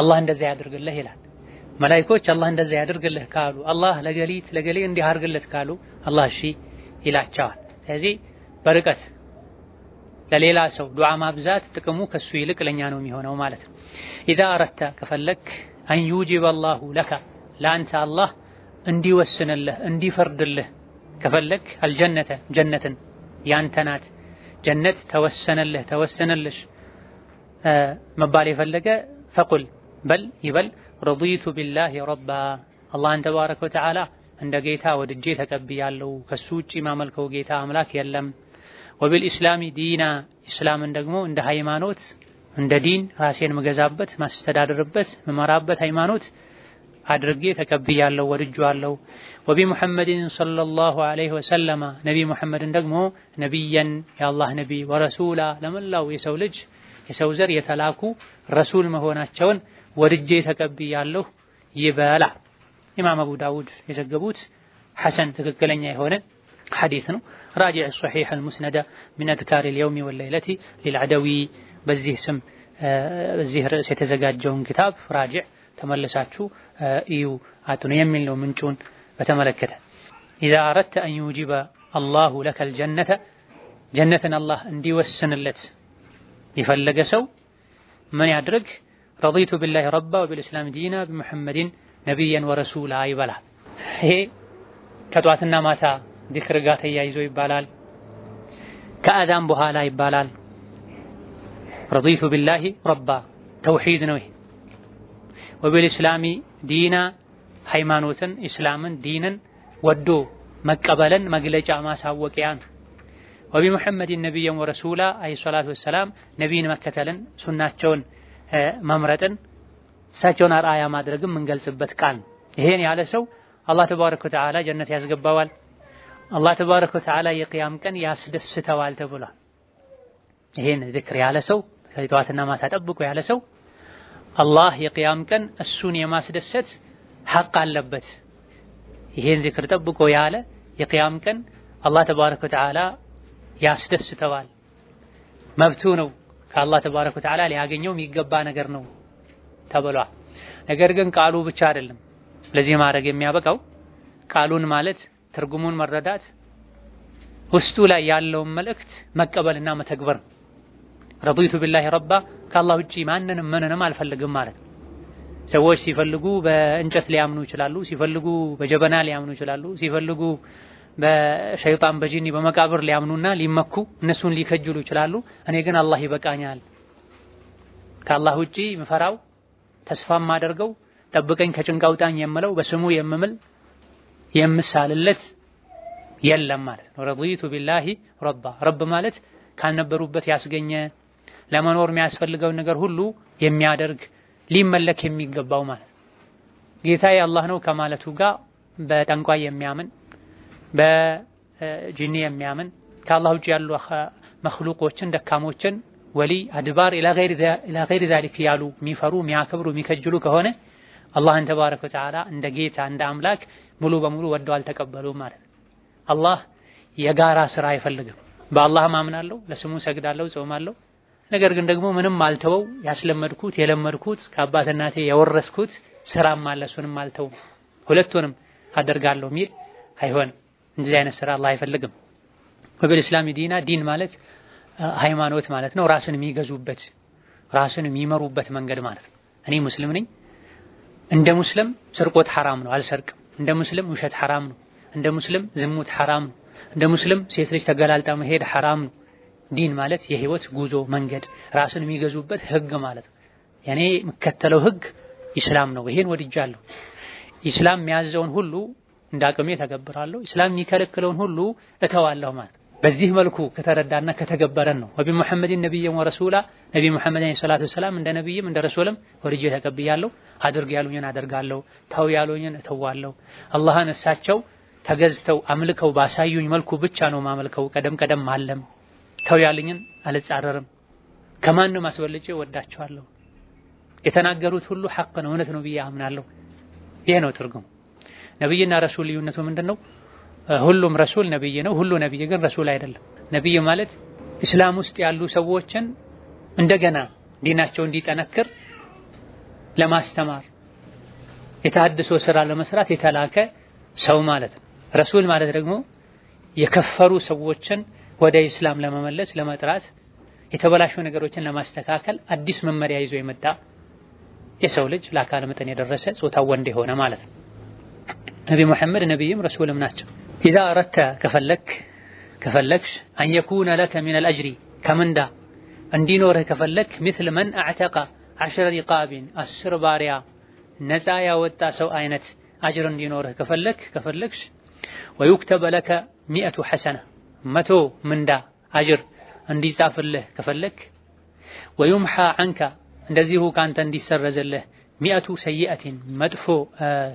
አላህ እንደዛ ያድርግልህ ይላል። መላኢኮች አላህ እንደዛ ያድርግልህ ካሉ አላህ ለገሌ እንዲህ አድርግለት ካሉ አላህ እሺ ይላቸዋል። ስለዚህ በርቀት ለሌላ ሰው ዱዓ ማብዛት ጥቅሙ ከሱ ይልቅ ለኛ ነው የሚሆነው ማለት ነው። ኢዛ አረድተ ከፈለክ አን ዩጂበ አላሁ ለከ ለአንተ አላህ እንዲወስንልህ እንዲፈርድልህ ከፈለክ አልጀነተ ጀነትን ያንተ ናት ጀነት ተወሰነልሽ መባል የፈለገ ፈቁል በል ይበል ረዲቱ ቢላሂ ረባ አላህን ተባረከ ወተዓላ እንደ ጌታ ወድጄ ተቀብያለሁ፣ ከሱ ውጪ ማመልከው ጌታ አምላክ የለም። ወቢልኢስላሚ ዲና ኢስላምን ደግሞ እንደ ሃይማኖት እንደ ዲን ራሴን መገዛበት ማስተዳደርበት መመራበት ሃይማኖት አድርጌ ተቀብያለሁ ወድጄዋለሁ። ወቢሙሐመድን ሰለላሁ ዐለይሂ ወሰለም ነቢ ሙሐመድን ደግሞ ነቢየን የአላህ ነቢ ወረሱላ ለመላው የሰው ልጅ የሰው ዘር የተላኩ ረሱል መሆናቸውን ወድጄ ተቀብያለሁ ይበላ። ኢማም አቡ ዳውድ የዘገቡት ሐሰን ትክክለኛ የሆነ ሐዲስ ነው። ራጂዕ ሶሒሕ አልሙስነደ ሚን አዝካር አልየውም ወለይለቲ ሊልዐደዊ በዚህ ስም በዚህ ርዕስ የተዘጋጀውን ኪታብ ራጂዕ ተመልሳችሁ እዩ አጥኑ የሚል ነው ምንጩን በተመለከተ። ኢዛ አረድተ አን ዩጂበ አላሁ ለከል ጀነተ ጀነትን አላህ እንዲወስንለት የፈለገ ሰው ምን ያድርግ? ረዲቱ ቢላሂ ረባ ወቢልእስላም ዲና ቢሙሐመድን ነቢያን ወረሱላ ይበላ። ይሄ ከጧትና ማታ ዚክር ጋር ተያይዞ ይባላል። ከአዛን በኋላ ይባላል። ረዲቱ ቢላሂ ረባ ተውሂድ ነው። ይሄ ወቢልእስላሚ ዲና ሃይማኖትን እስላምን ዲንን ወዶ መቀበልን መግለጫ ማሳወቂያ ነው። ወቢሙሐመድን ነቢያን ወረሱላ አለይሂ ሰላቱ ወሰላም ነቢይን መከተልን ሱናቸውን መምረጥን እሳቸውን አርአያ ማድረግም የምንገልጽበት ቃል ነው። ይሄን ያለ ሰው አላህ ተባረከ ወተዓላ ጀነት ያስገባዋል። አላህ ተባረከ ወተዓላ የቂያም ቀን ያስደስተዋል ተብሏል። ይሄን ዚክር ያለ ሰው ከጠዋትና ማታ ጠብቆ ያለ ሰው አላህ የቂያም ቀን እሱን የማስደሰት ሐቅ አለበት። ይሄን ዚክር ጠብቆ ያለ የቂያም ቀን አላህ ተባረከ ወተዓላ ያስደስተዋል፣ መብቱ ነው፣ ከአላህ ተባረከ ወተዓላ ሊያገኘው የሚገባ ነገር ነው ተብሏል። ነገር ግን ቃሉ ብቻ አይደለም ለዚህ ማድረግ የሚያበቃው ቃሉን ማለት ትርጉሙን መረዳት ውስጡ ላይ ያለውን መልእክት መቀበልና መተግበር። ረዲቱ ቢላሂ ረባ ከአላህ ውጪ ማንንም ምንንም አልፈልግም ማለት ነው። ሰዎች ሲፈልጉ በእንጨት ሊያምኑ ይችላሉ፣ ሲፈልጉ በጀበና ሊያምኑ ይችላሉ፣ ሲፈልጉ በሸይጣን በጂኒ በመቃብር ሊያምኑና ሊመኩ እነሱን ሊከጅሉ ይችላሉ። እኔ ግን አላህ ይበቃኛል፣ ከአላህ ውጪ ምፈራው ተስፋ ማደርገው ጠብቀኝ ከጭንቅ አውጣኝ የምለው በስሙ የምምል የምሳልለት የለም ማለት ነው። ረዲቱ ቢላሂ ረባ ረብ ማለት ካልነበሩበት ያስገኘ ለመኖር የሚያስፈልገውን ነገር ሁሉ የሚያደርግ ሊመለክ የሚገባው ማለት ነው። ጌታዬ አላህ ነው ከማለቱ ጋር በጠንቋይ የሚያምን በጂኒ የሚያምን ከአላህ ውጪ ያሉ መኽሉቆችን ደካሞችን ወሊ አድባር ኢላ ገይሪ ዛሊክ ያሉ የሚፈሩ የሚያከብሩ የሚከጅሉ ከሆነ አላህን ተባረከ ወተዓላ እንደ ጌታ እንደ አምላክ ሙሉ በሙሉ ወደው አልተቀበሉም ማለት ነው። አላህ የጋራ ስራ አይፈልግም። በአላህ ማምናለሁ፣ ለስሙ ሰግዳለሁ፣ ጾማለሁ፣ ነገር ግን ደግሞ ምንም አልተወው ያስለመድኩት የለመድኩት ከአባት እናቴ የወረስኩት ስራም አለ እሱንም አልተውም ሁለቱንም አደርጋለሁ የሚል አይሆንም። እንደዚህ አይነት ስራ አላህ አይፈልግም። ወቢልእስላሚ ዲና ዲን ማለት ሃይማኖት ማለት ነው። ራስን የሚገዙበት ራስን የሚመሩበት መንገድ ማለት ነው። እኔ ሙስሊም ነኝ፣ እንደ ሙስሊም ስርቆት ሐራም ነው፣ አልሰርቅም። እንደ ሙስሊም ውሸት ሐራም ነው። እንደ ሙስሊም ዝሙት ሐራም ነው። እንደ ሙስሊም ሴት ልጅ ተገላልጣ መሄድ ሐራም ነው። ዲን ማለት የህይወት ጉዞ መንገድ ራስን የሚገዙበት ህግ ማለት ነው። ያኔ የምከተለው ህግ ኢስላም ነው። ይሄን ወድጃለሁ። ኢስላም የሚያዘውን ሁሉ እንዳቅሜ ተገብራለሁ፣ ኢስላም የሚከለክለውን ሁሉ እተዋለሁ ማለት ነው። በዚህ መልኩ ከተረዳና ከተገበረን ነው ወቢሙሐመድን ነቢይን ወረሱላ ነቢ ሙሐመድ አለይሂ ሰላቱ ወሰላም እንደ ነቢይም እንደ ረሱልም ወድጄ ተቀብያለሁ። አድርግ ያሉኝን አደርጋለሁ፣ ተው ያሉኝን እተዋለሁ። አላህን እሳቸው ተገዝተው አምልከው ባሳዩኝ መልኩ ብቻ ነው ማመልከው። ቀደም አለም ተው ያሉኝን አልጻረርም። ከማንም አስበልጬ ወዳቸዋለሁ። የተናገሩት ሁሉ ሐቅ ነው፣ እውነት ነው ብዬ አምናለሁ። ይሄ ነው ትርጉሙ። ነብይና ረሱል ልዩነቱ ምንድነው? ሁሉም ረሱል ነብይ ነው፣ ሁሉ ነብይ ግን ረሱል አይደለም። ነብይ ማለት እስላም ውስጥ ያሉ ሰዎችን እንደገና ዲናቸው እንዲጠነክር ለማስተማር የተሐድሶ ስራ ለመስራት የተላከ ሰው ማለት ነው። ረሱል ማለት ደግሞ የከፈሩ ሰዎችን ወደ እስላም ለመመለስ ለመጥራት፣ የተበላሹ ነገሮችን ለማስተካከል አዲስ መመሪያ ይዞ የመጣ የሰው ልጅ ለአካለ መጠን የደረሰ ጾታው ወንድ የሆነ ማለት ነው። ነቢ ሙሐመድ ነብይም ረሱልም ናቸው። ኢዛ አረድተ ከፈለክሽ አን የኩነ ለከ ሚነል አጅሪ ከምንዳ እንዲኖርህ ከፈለክ ምስል መን አዕተቀ 10 ሪቃቢን 10 ባሪያ ነፃ ያወጣ ሰው አይነት አጅር እንዲኖርህ ከፈለክሽ ወዩክተበ ለከ 100 ሐሰነ 100 ምንዳ አጅር እንዲጻፍልህ ከፈለክ ወዩምሐ ዐንከ እንደዚሁ ካንተ እንዲሰረዝልህ 100 ሰይአቲን መጥፎ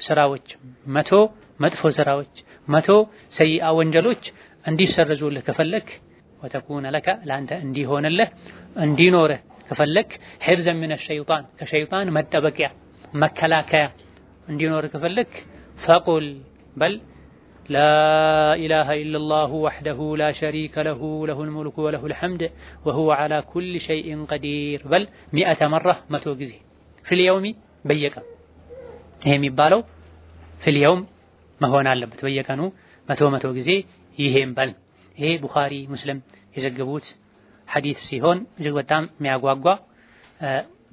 ስራዎች 100 መጥፎ ስራዎች 100 ሰይአ ወንጀሎች እንዲሰረዙልህ ከፈለክ ወተኩነ ለከ ለአንተ እንዲሆንልህ እንዲኖርህ ከፈለክ ሒርዘን ሚነ ሸይጣን ከሸይጣን መጠበቂያ መከላከያ እንዲኖር ከፈለክ ፈቁል በል ላ ኢላሃ ኢለላሁ ወሕደሁ ላ ሸሪከ ለሁ ለሁል ሙልኩ ወለሁል ሐምድ ወሁወ ዐላ ኩሊ ሸይኢን ቀዲር በል 100 መራ 100 ጊዜ ፊል የውሚ በየቀኑ ይሄ የሚባለው ፊል የውም መሆን አለበት በየቀኑ 100 ጊዜ ይሄም በል። ይሄ ቡኻሪ ሙስሊም የዘገቡት ሐዲስ ሲሆን እጅግ በጣም የሚያጓጓ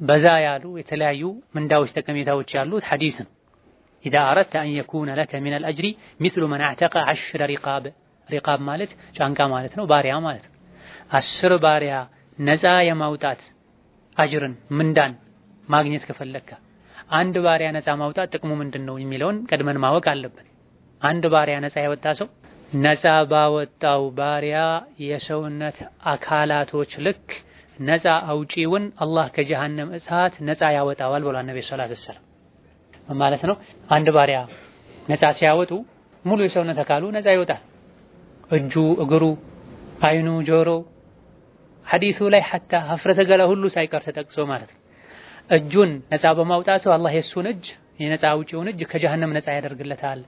በዛ ያሉ የተለያዩ ምንዳዎች ጠቀሜታዎች ያሉት ሐዲስ ነው። ኢዛ አረድተ አን የኩነ ለከ ሚነል አጅሪ ሚስሉ መን አዕተቀ 10 ሪቃብ ሪቃብ ማለት ጫንቃ ማለት ነው፣ ባሪያ ማለት ነው። 10 ባሪያ ነፃ የማውጣት አጅርን ምንዳን ማግኘት ከፈለከ አንድ ባሪያ ነፃ ማውጣት ጥቅሙ ምንድነው የሚለውን ቀድመን ማወቅ አለብን። አንድ ባሪያ ነፃ ያወጣ ሰው ነፃ ባወጣው ባሪያ የሰውነት አካላቶች ልክ ነፃ አውጪውን አላህ ከጀሃነም እሳት ነፃ ያወጣዋል ብሏል ነብዩ ሰለላሁ ዐለይሂ ወሰለም። ማለት ነው አንድ ባሪያ ነፃ ሲያወጡ ሙሉ የሰውነት አካሉ ነፃ ይወጣል። እጁ፣ እግሩ፣ አይኑ፣ ጆሮ ሐዲሱ ላይ ሐታ ሀፍረተ ገላ ሁሉ ሳይቀር ተጠቅሶ ማለት ነው። እጁን ነፃ በማውጣቱ አላህ የሱን እጅ የነፃ አውጪውን እጅ ከጀሃነም ነፃ ያደርግለታል።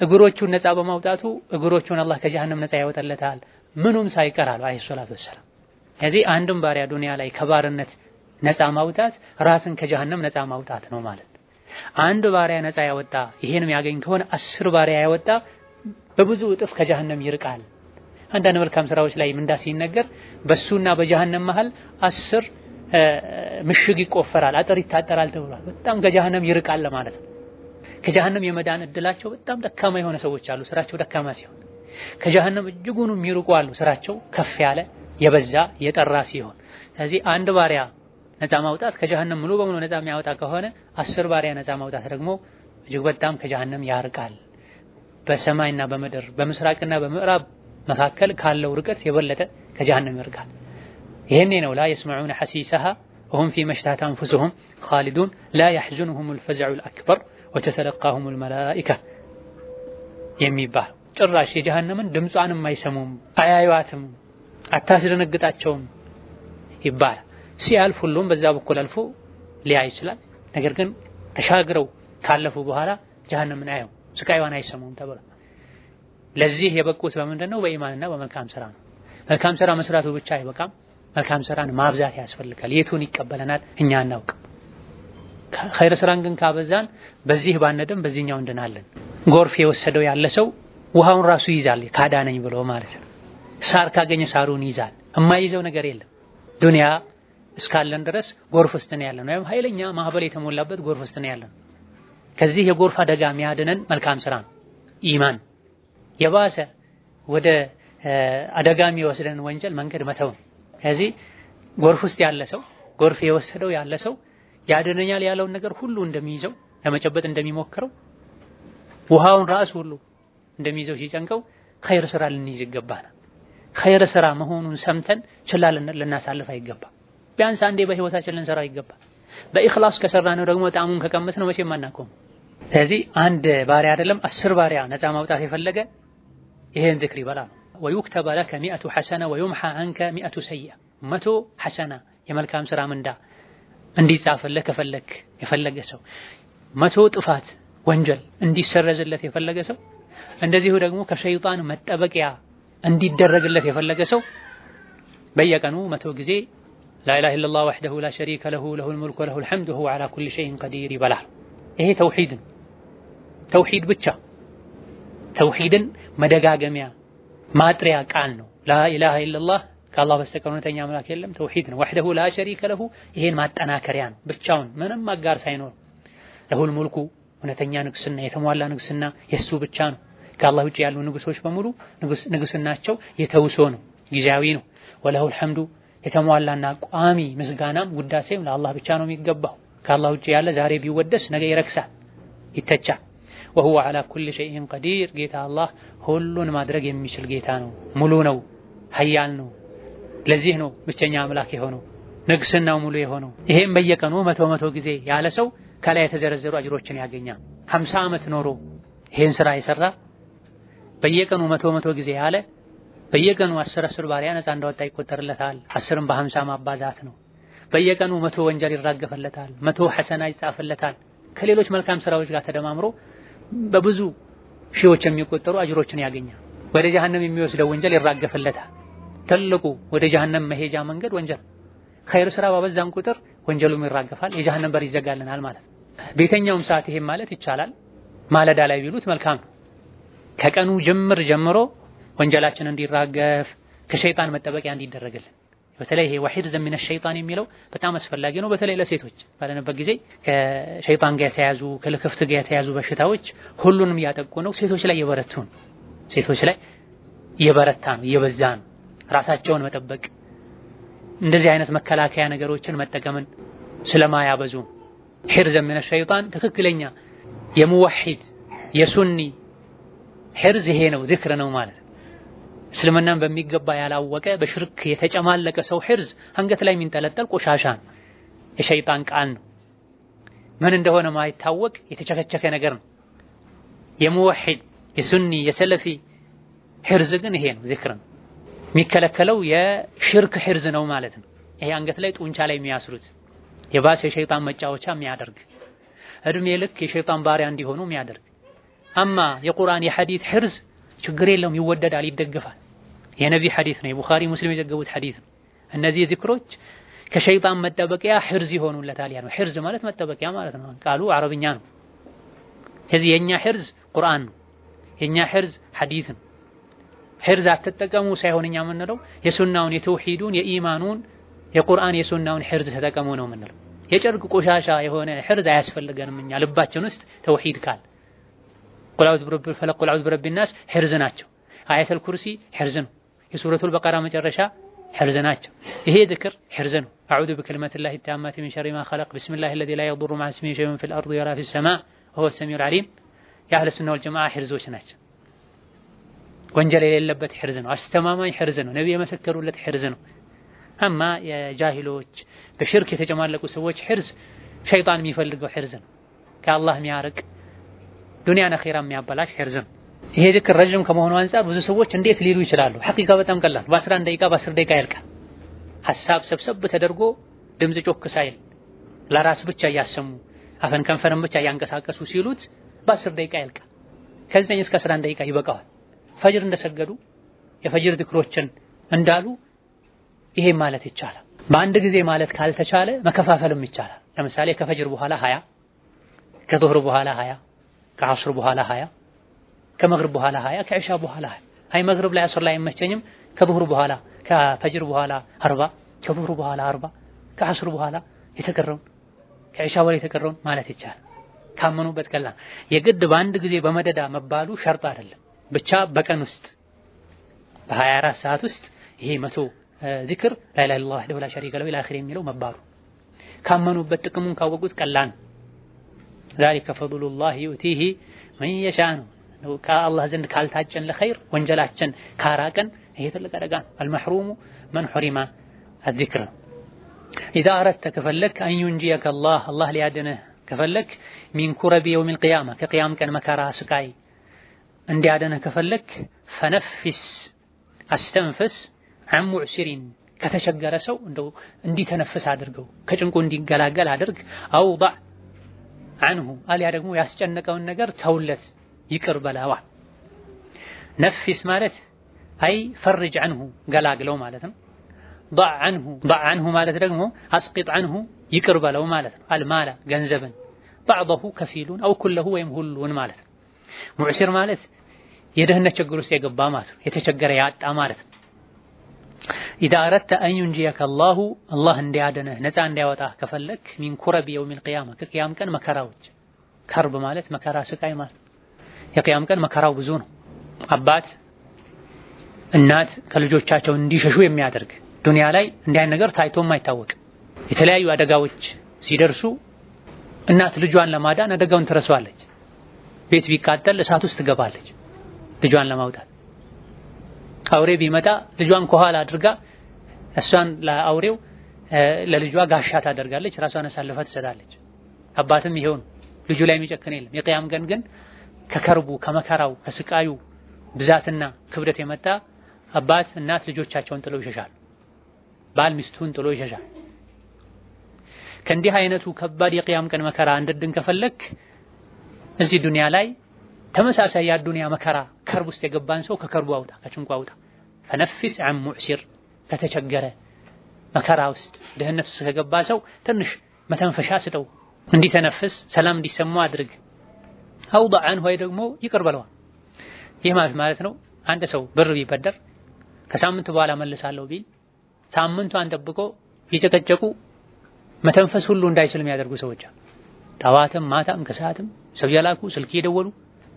እግሮቹን ነፃ በማውጣቱ እግሮቹን አላህ ከጀሃነም ነፃ ያወጣለታል። ምኑም ሳይቀር አሉ አለይሂ ሰላቱ ወሰላም። ስለዚህ አንድም ባሪያ ዱንያ ላይ ከባርነት ነፃ ማውጣት ራስን ከጀሃነም ነፃ ማውጣት ነው ማለት። አንድ ባሪያ ነፃ ያወጣ ይሄን የሚያገኝ ከሆነ 10 ባሪያ ያወጣ በብዙ እጥፍ ከጀሃነም ይርቃል። አንዳንድ መልካም ስራዎች ላይ ምንዳ ሲነገር በሱና በጀሃነም መሃል 10 ምሽግ ይቆፈራል፣ አጥር ይታጠራል ተብሏል። በጣም ከጀሃነም ይርቃል ማለት ነው። ከጀሃነም የመዳን እድላቸው በጣም ደካማ የሆነ ሰዎች አሉ። ስራቸው ደካማ ሲሆን ከጀሃነም እጅጉን የሚርቁ አሉ። ስራቸው ከፍ ያለ የበዛ የጠራ ሲሆን ስለዚህ አንድ ባሪያ ነፃ ማውጣት ከጀሃነም ሙሉ በሙሉ ነፃ የሚያወጣ ከሆነ 10 ባሪያ ነፃ ማውጣት ደግሞ እጅግ በጣም ከጀሃነም ያርቃል። በሰማይና በምድር በምስራቅና በምዕራብ መካከል ካለው ርቀት የበለጠ ከጀሃነም ይርቃል። ይሄኔ ነው ላ የስመዑነ ሐሲሰሃ ወሁም ፊ መሽተሀት አንፉሱሁም ኻሊዱን ላ የሕዙኑሁሙል ፈዝዑል አክበር ወተተለቃሁሙል መላኢካ የሚባል። ጭራሽ የጀሃነምን ድምጿንም አይሰሙም፣ አያዩዋትም፣ አታስደነግጣቸውም ይባላል። ሲያልፍ ሁሉም በዛ በኩል አልፎ ሊያይ ይችላል። ነገር ግን ተሻግረው ካለፉ በኋላ ጀሃነምን አያዩም፣ ስቃይዋን አይሰሙም ተብሏል። ለዚህ የበቁት በምንድነው? በኢማንና በመልካም ስራ ነው። መልካም ስራ መስራቱ ብቻ አይበቃም፣ መልካም ስራን ማብዛት ያስፈልጋል። የቱን ይቀበለናል እኛ አናውቅም። ኸይር ስራን ግን ካበዛን በዚህ ባነደም በዚህኛው እንድናለን። ጎርፍ የወሰደው ያለ ሰው ውሃውን ራሱ ይዛል ካዳነኝ ብሎ ማለት ነው። ሳር ካገኘ ሳሩን ይዛል። የማይዘው ነገር የለም። ዱንያ እስካለን ድረስ ጎርፍ ውስጥ ነው ያለነው። ወይም ኃይለኛ ማዕበል የተሞላበት ጎርፍ ውስጥ ነው ያለነው። ከዚህ የጎርፍ አደጋ የሚያድነን መልካም ስራ ነው፣ ኢማን። የባሰ ወደ አደጋ የሚወስደን ወንጀል መንገድ መተው። ከዚህ ጎርፍ ውስጥ ያለ ሰው ጎርፍ የወሰደው ያለ ሰው ያድነኛል ያለውን ነገር ሁሉ እንደሚይዘው ለመጨበጥ እንደሚሞክረው ውሃውን ራሱ ሁሉ እንደሚይዘው ሲጨንቀው ኸይር ስራ ልንይዝ ይገባናል። ኸይር ስራ መሆኑን ሰምተን ችላ ልናሳልፍ አይገባም። ቢያንስ አንዴ በህይወታችን ልንሰራ ይገባል። በኢኽላስ ከሰራነው ደግሞ ጣዕሙን ከቀመስነው መቼም አናውቀውም። ስለዚህ አንድ ባሪያ አይደለም 10 ባሪያ ነፃ ማውጣት የፈለገ ይሄን ዚክር ይበላል። ወዩክተበ ለከ 100 ሐሰነ ወዩምሐ ዐንከ 100 ሰይአ 100 ሐሰና የመልካም ስራ ምንዳ እንዲጻፍልህ ከፈለክ የፈለገ ሰው 100 ጥፋት ወንጀል እንዲሰረዝለት የፈለገ ሰው እንደዚሁ ደግሞ ከሸይጣን መጠበቂያ እንዲደረግለት የፈለገ ሰው በየቀኑ 100 ጊዜ ላ ኢላሃ ኢለላህ ወህደሁ ላ ሸሪከ ለሁ ለሁል ሙልኩ ወለሁል ሐምዱ ወሁወ ዐላ ኩሊ ሸይኢን ቀዲር ይበላል። ይሄ ተውሂድ ነው። ተውሂድ ብቻ ተውሂድን መደጋገሚያ ማጥሪያ ቃል ነው። ላ ኢላሃ ኢለላህ ከአላህ በስተቀር እውነተኛ አምላክ የለም ተውሂድ ነው። ወህደሁ ላ ሸሪከ ለሁ ይሄን ማጠናከሪያ ነው። ብቻውን ምንም አጋር ሳይኖር ለሁል ሙልኩ እውነተኛ ንግስና የተሟላ ንግስና የሱ ብቻ ነው። ከአላህ ውጪ ያሉ ንጉሶች በሙሉ ንግስናቸው የተውሶ ነው፣ ጊዜያዊ ነው። ወለሁል ሐምዱ የተሟላና ቋሚ ምስጋናም ውዳሴም ለአላህ ብቻ ነው የሚገባው። ከአላህ ውጪ ያለ ዛሬ ቢወደስ ነገ ይረክሳል፣ ይተቻል። ወሁወ ዐላ ኩሊ ሸይኢን ቀዲር ጌታ አላህ ሁሉን ማድረግ የሚችል ጌታ ነው፣ ሙሉ ነው፣ ሀያል ነው። ለዚህ ነው ብቸኛ አምላክ የሆነው ንግስናው ሙሉ የሆነው። ይሄን በየቀኑ 100 ጊዜ ያለ ሰው ከላይ የተዘረዘሩ አጅሮችን ያገኛል። 50 ዓመት ኖሮ ይሄን ስራ የሰራ በየቀኑ 100 ጊዜ ያለ በየቀኑ 10 ባሪያ ነፃ እንዳወጣ ይቆጠርለታል። 10ን በ50 ማባዛት ነው። በየቀኑ 100 ወንጀል ይራገፈለታል፣ 100 ሐሰና ይጻፈለታል። ከሌሎች መልካም ስራዎች ጋር ተደማምሮ በብዙ ሺዎች የሚቆጠሩ አጅሮችን ያገኛል። ወደ ጀሃነም የሚወስደው ወንጀል ይራገፈለታል። ትልቁ ወደ ጀሃነም መሄጃ መንገድ ወንጀል። ኸይር ስራ ባበዛን ቁጥር ወንጀሉም ይራገፋል፣ የጀሃነም በር ይዘጋልናል ማለት ነው። በየትኛውም ሰዓት ይሄን ማለት ይቻላል። ማለዳ ላይ ቢሉት መልካም ነው። ከቀኑ ጅምር ጀምሮ ወንጀላችን እንዲራገፍ ከሸይጣን መጠበቂያ እንዲደረግልን በተለይ ይሄ ወሒድ ዘሚነ ሸይጣን የሚለው በጣም አስፈላጊ ነው። በተለይ ለሴቶች ባለንበት ጊዜ ከሸይጣን ጋር የተያዙ ከልክፍት ጋር የተያዙ በሽታዎች ሁሉንም እያጠቁ ነው። ሴቶች ላይ የበረቱ ነው። ሴቶች ላይ የበረታ ነው፣ የበዛ ነው። ራሳቸውን መጠበቅ እንደዚህ አይነት መከላከያ ነገሮችን መጠቀምን ስለማያበዙ ሒርዝ ዘሚነ ሸይጣን ትክክለኛ የሙወሒድ የሱኒ ሒርዝ ይሄ ነው፣ ዚክር ነው ማለት። እስልምናን በሚገባ ያላወቀ በሽርክ የተጨማለቀ ሰው ሒርዝ አንገት ላይ የሚንጠለጠል ቆሻሻ ነው፣ የሸይጣን ቃል ነው። ምን እንደሆነ ማይታወቅ የተቸከቸከ ነገር ነው። የሙወሒድ የሱኒ የሰለፊ ሒርዝ ግን ይሄ ነው፣ ዚክር ነው። የሚከለከለው የሽርክ ሒርዝ ነው ማለት ነው። ይሄ አንገት ላይ ጡንቻ ላይ የሚያስሩት የባሰ የሸይጣን መጫወቻ የሚያደርግ እድሜ ልክ የሸይጣን ባሪያ እንዲሆኑ የሚያደርግ። አማ የቁርአን የሐዲስ ሒርዝ ችግር የለውም፣ ይወደዳል፣ ይደገፋል። የነቢ ሐዲስ ነው፣ የቡኻሪ ሙስሊም የዘገቡት ሐዲስ ነው። እነዚህ ዚክሮች ከሸይጣን መጠበቂያ ሒርዝ ይሆኑለታል። ያ ነው ሒርዝ ማለት መጠበቂያ ማለት ነው። ቃሉ አረብኛ ነው። ስለዚህ የኛ ሒርዝ ቁርአን ነው፣ የኛ ሒርዝ ሐዲስ ነው። ሒርዝ አትጠቀሙ ሳይሆን እኛ የምንለው የሱናውን የተውሂዱን የኢማኑን የቁርአን የሱናውን ሒርዝ ተጠቀሙ ነው የምንለው። የጨርቅ ቆሻሻ የሆነ ሒርዝ አያስፈልገንም። እኛ ልባችን ውስጥ ተውሂድ ካል ቁል አዑዙ ቢረቢል ፈለቅ ቁል አዑዙ ቢረቢን ናስ ሒርዝ ናቸው። አያተል ኩርሲ ሒርዝ ነው። የሱረቱል በቀራ መጨረሻ ሒርዝ ናቸው። ይሄ ዚክር ሒርዝ ነው። አዑዙ ቢከሊማቲላሂ ታማቲ ሚን ሸሪ ማ ኸለቅ ቢስሚላሂ አለዚ ላ የዱሩ መዐ እስሚሂ ሸይኡን ፊል አርዲ ወላ ፊስ ሰማእ ወሁወ ሰሚዑል ዓሊም የአህለ ሱና ወል ጀማዓ ሒርዞች ናቸው። ወንጀል የሌለበት ሒርዝ ነው። አስተማማኝ ሒርዝ ነው። ነብይ የመሰከሩለት ሒርዝ ነው። አማ የጃሂሎች በሽርክ የተጨማለቁ ሰዎች ሒርዝ ሸይጣን የሚፈልገው ሒርዝ ነው። ከአላህ የሚያርቅ ዱንያን አኺራ የሚያበላሽ ሒርዝ ነው። ይሄ ዚክር ረጅም ከመሆኑ አንፃር ብዙ ሰዎች እንዴት ሊሉ ይችላሉ? ሐቂቃ በጣም ቀላል፣ በ11 ደቂቃ በ10 ደቂቃ ያልቃል። ሐሳብ ሰብሰብ ተደርጎ ድምጽ ጮክ ሳይል ለራስ ብቻ እያሰሙ አፈን ከንፈርን ብቻ እያንቀሳቀሱ ሲሉት በ10 ደቂቃ ያልቃል። ከ9 እስከ 11 ደቂቃ ይበቃዋል። ፈጅር እንደሰገዱ የፈጅር ዚክሮችን እንዳሉ ይሄ ማለት ይቻላል። በአንድ ጊዜ ማለት ካልተቻለ መከፋፈልም ይቻላል። ለምሳሌ ከፈጅር በኋላ 20፣ ከዙህር በኋላ 20፣ ከዐስር በኋላ 20፣ ከመግሪብ በኋላ 20፣ ከዒሻ በኋላ 20። አይ መግሪብ ላይ ዐስር ላይ አይመቸኝም፣ ከዙህር በኋላ ከፈጅር በኋላ 40፣ ከዙህር በኋላ 40፣ ከዐስር በኋላ የተቀረውን ከዒሻ በኋላ የተቀረውን ማለት ይቻላል። ካመኑበት ቀላል። የግድ በአንድ ጊዜ በመደዳ መባሉ ሸርጥ አይደለም። ብቻ በቀን ውስጥ በ24 ሰዓት ውስጥ ይሄ 100 ዚክር ላ ኢላሀ ኢለላህ ወህደሁ ላ ሸሪከ ለሁ ኢላ አኺር የሚለው መባሉ ካመኑበት ጥቅሙን ካወቁት ቀላል ነው። ዛሊከ ፈድሉላህ ዩእቲሂ መን የሻእ ነው። ከአላህ ዘንድ ካልታጨን ለኸይር ወንጀላችን ካራቀን ይሄ ትልቅ አደጋ ነው። አልመሕሩሙ መን ሑሪመ አዚክር ነው። ኢዛ አረድተ ከፈለክ አን ዩንጂየከ አላህ ሊያድንህ ከፈለክ ሚን ኩረቢ የውሚል ቂያማ ከቂያም ቀን መከራ ስቃይ እንዲያድንህ ከፈለክ ፈነፊስ አስተንፍስ አን ሙዕሲሪን ከተቸገረ ሰው እንደው እንዲተነፍስ አድርገው ከጭንቁ እንዲገላገል አድርግ። አው ضع عنه አሊያ ደግሞ ያስጨነቀውን ነገር ተውለት ይቅር በለዋ። ነፊስ ማለት አይ ፈርጅ عنه ገላግለው ማለት ነው። ضع عنه ማለት ደግሞ አስቂጥ عنه ይቅር በለው ማለት ነው። አልማላ ገንዘብን بعضه ከፊሉን አው ኩለሁ ወይም ሁሉን ማለት ነው። ሙዕሲር ማለት የደህንነት ችግር ውስጥ የገባ ማለት ነው። የተቸገረ ያጣ ማለት ነው። ኢዛ አረድተ አን ዩንጂየከ አላህ እንዲያድንህ ነፃ እንዲያወጣህ ከፈለክ ሚን ኩረቢ የውሚል ቂያማ ከቂያም ቀን መከራዎች። ከርብ ማለት መከራ ስቃይ ማለት። የቂያም ቀን መከራው ብዙ ነው። አባት እናት ከልጆቻቸው እንዲሸሹ የሚያደርግ ዱንያ ላይ እንዲህ አይነት ነገር ታይቶም አይታወቅ። የተለያዩ አደጋዎች ሲደርሱ እናት ልጇን ለማዳን አደጋውን ትረሳዋለች። ቤት ቢቃጠል እሳት ውስጥ ትገባለች ልጇን ለማውጣት። አውሬ ቢመጣ ልጇን ከኋላ አድርጋ እሷን ለአውሬው ለልጇ ጋሻ ታደርጋለች፣ ራሷን አሳልፋ ትሰጣለች። አባትም ይሄው ነው፣ ልጁ ላይ የሚጨክን የለም። የቂያም ቀን ግን ከከርቡ ከመከራው ከስቃዩ ብዛትና ክብደት የመጣ አባት እናት ልጆቻቸውን ጥለው ይሸሻሉ። ባል ሚስቱን ጥሎ ይሸሻል። ከእንዲህ አይነቱ ከባድ የቂያም ቀን መከራ እንድድን ከፈለክ እዚህ ዱንያ ላይ ተመሳሳይ የዱንያ መከራ ከርብ ውስጥ የገባን ሰው ከከርቡ አውጣ፣ ከጭንቁ አውጣ። ፈነፊስ ዐን ሙዕሲር ከተቸገረ መከራ ውስጥ ድህነት ውስጥ ከገባ ሰው ትንሽ መተንፈሻ ስጠው፣ እንዲተነፍስ ሰላም እንዲሰማው አድርግ። አውضዕ ዐንሁ ወይ ደግሞ ይቅር በለዋል። ይህ ማለት ነው አንድ ሰው ብር ቢበደር ከሳምንት በኋላ መልሳለሁ ቢል ሳምንቷን ጠብቆ ይጨቀጨቁ መተንፈስ ሁሉ እንዳይችል የሚያደርጉ ሰዎች ጠዋትም ማታም ከሰዓትም ሰው ያላኩ ስልክ እየደወሉ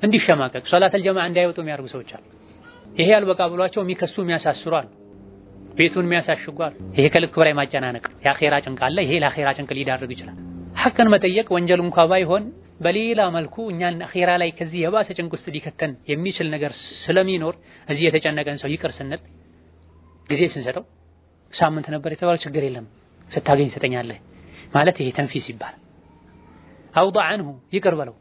እንዲሸማቀቅ ሶላተል ጀማዓ እንዳይወጡ የሚያደርጉ ሰዎች አሉ። ይሄ ያልበቃ ብሏቸው የሚከሱ የሚያሳስሩ አሉ። ቤቱን የሚያሳሽጉ አሉ። ይሄ ከልክ በላይ ማጨናነቅ የአኺራ ጭንቅ አለ። ይሄ ለአኺራ ጭንቅ ሊዳርግ ይችላል። ሐቅን መጠየቅ ወንጀል እንኳን ባይሆን በሌላ መልኩ እኛን አኺራ ላይ ከዚህ የባሰ ጭንቅ ውስጥ ሊከተን የሚችል ነገር ስለሚኖር እዚህ የተጨነቀን ሰው ይቅር ስንል ጊዜ ስንሰጠው ሳምንት ነበር የተባለው ችግር የለም ስታገኝ ሰጠኛለህ ማለት ይሄ ተንፊስ ይባላል። አውضዕ ዐንሁ ይቅር በለው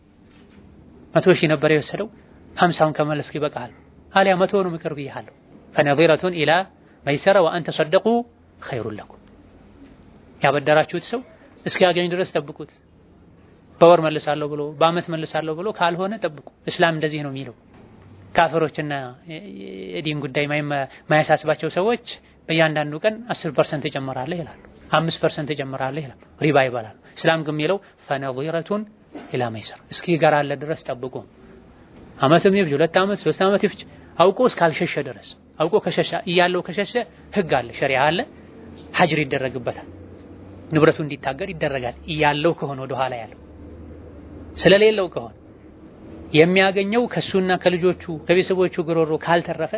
100,000 ነበር የወሰደው 50ውን ከመለስክ ይበቃል። አሊያ 100 ነው ይቅር ብዬሃለሁ። ፈነዚረቱን ኢላ መይሰረ ወአን ተሰደቁ ኸይሩን ለኩም። ያበደራችሁት ሰው እስኪያገኝ ድረስ ጠብቁት። በወር መልሳለሁ ብሎ በአመት መልሳለሁ ብሎ ካልሆነ ጠብቁ። እስላም እንደዚህ ነው የሚለው። ካፍሮችና የዲን ጉዳይ ማያሳስባቸው ሰዎች በእያንዳንዱ ቀን 10% ተጨምራለህ ይላሉ፣ 5% ተጨምራለህ ይላሉ፣ ሪባ ይባላል። እስላም ግን የሚለው ፈነዚረቱን ኢላ መይሰር እስኪ ይገራለ ድረስ ጠብቁ። አመትም ይፍጅ 2 አመት 3 አመት ይፍጅ አውቆ እስካልሸሸ ድረስ አውቆ ከሸሸ እያለው ከሸሸ ህግ አለ፣ ሸሪዓ አለ፣ ሐጅር ይደረግበታል፣ ንብረቱ እንዲታገር ይደረጋል። እያለው ከሆነ ወደ ኋላ ያለው ስለሌለው ከሆነ የሚያገኘው ከሱና ከልጆቹ ከቤተሰቦቹ ግሮሮ ካልተረፈ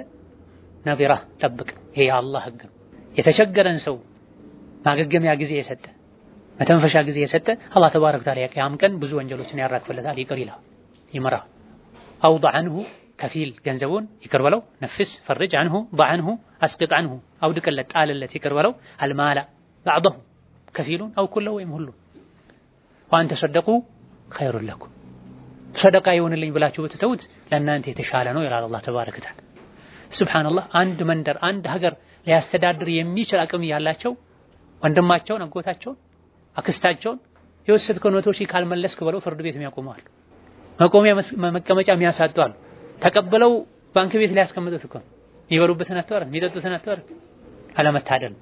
ነዚራ ጠብቅ። ይሄ የአላህ ህግ ነው። የተቸገረን ሰው ማገገሚያ ጊዜ የሰጠ መተንፈሻ ጊዜ የሰጠ አላህ ተባረከ ወተዓላ የቂያም ቀን ብዙ ወንጀሎችን ያራግፍለታል፣ ይቅር ይላል፣ ይመራል። አውضዕ ዐንሁ ከፊል ገንዘቡን ይቅር በለው፣ ነፍስ ፈርጅ ዐንሁ ضዕ ዐንሁ አስቅጥ ዐንሁ አውድቅለት ጣልለት ይቅር በለው። አልማላ ባዕضሁ ከፊሉን አው ኩለሁ ወይም ሁሉ ወአን ተሰደቁ ኸይሩን ለኩም ሰደቃ ይሁንልኝ ብላችሁ ብትተውት ለእናንተ የተሻለ ነው ይላል አላህ ተባረከ ወተዓላ። ሱብሃንአላህ አንድ መንደር አንድ ሀገር ሊያስተዳድር የሚችል አቅም ያላቸው ወንድማቸውን አጎታቸውን አክስታቸውን የወሰድከው 100,000 ካልመለስክ ብለው ፍርድ ቤት የሚያቆማሉ፣ መቆሚያ መቀመጫ የሚያሳጧሉ። ተቀበለው ባንክ ቤት ላይ ያስቀምጡት እኮ ይበሉበትን አትወር የሚጠጡትን አትወር። አለመታደል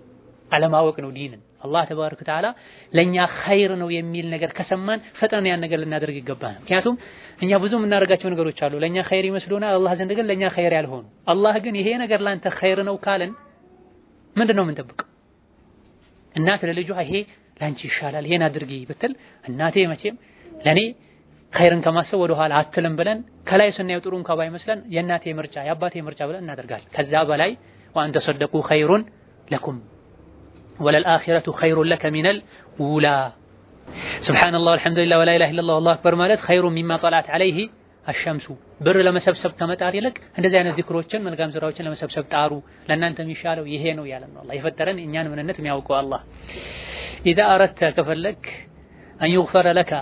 አለማወቅ ነው ዲንን። አላህ ተባረከ ወተዓላ ለኛ ኸይር ነው የሚል ነገር ከሰማን ፈጥነን ያን ነገር ልናደርግ ይገባናል። ምክንያቱም እኛ ብዙ የምናደርጋቸው ነገሮች አሉ ለኛ ኸይር ይመስሉናል፣ አላህ ዘንድ ግን ለኛ ኸይር ያልሆኑ። አላህ ግን ይሄ ነገር ላንተ ኸይር ነው ካለን ምንድነው የምንጠብቀው? እናት ለልጇ ይሄ ላንቺ ይሻላል ይሄን አድርጊ ብትል እናቴ መቼም ለኔ ኸይርን ከማሰብ ወደ ኋላ አትልም ብለን ከላይ ስናየው ጥሩ እንኳን ባይመስለን የእናቴ ምርጫ የአባቴ ምርጫ ብለን እናደርጋለን። ከዛ በላይ ወአን ተሰደቁ ኸይሩን ለኩም ወለልአኺረቱ ኸይሩን ለከ ሚነል ኡላ። ሱብሃነላህ ወልሐምዱሊላህ ወላ ኢላሃ ኢለላህ ወላሁ አክበር ማለት ኸይሩን ሚማ ጠለዐት ዐለይሂ አሸምሱ። ብር ለመሰብሰብ ከመጣር ይልቅ እንደዚህ አይነት ዚክሮችን መልካም ስራዎችን ለመሰብሰብ ጣሩ፣ ለእናንተ የሚሻለው ይሄ ነው ያለን ነው አላህ። የፈጠረን እኛን ምንነት የሚያውቀው አላህ። ኢዛ አረድተ ከፈለክ አን ዩግፈረ ለከ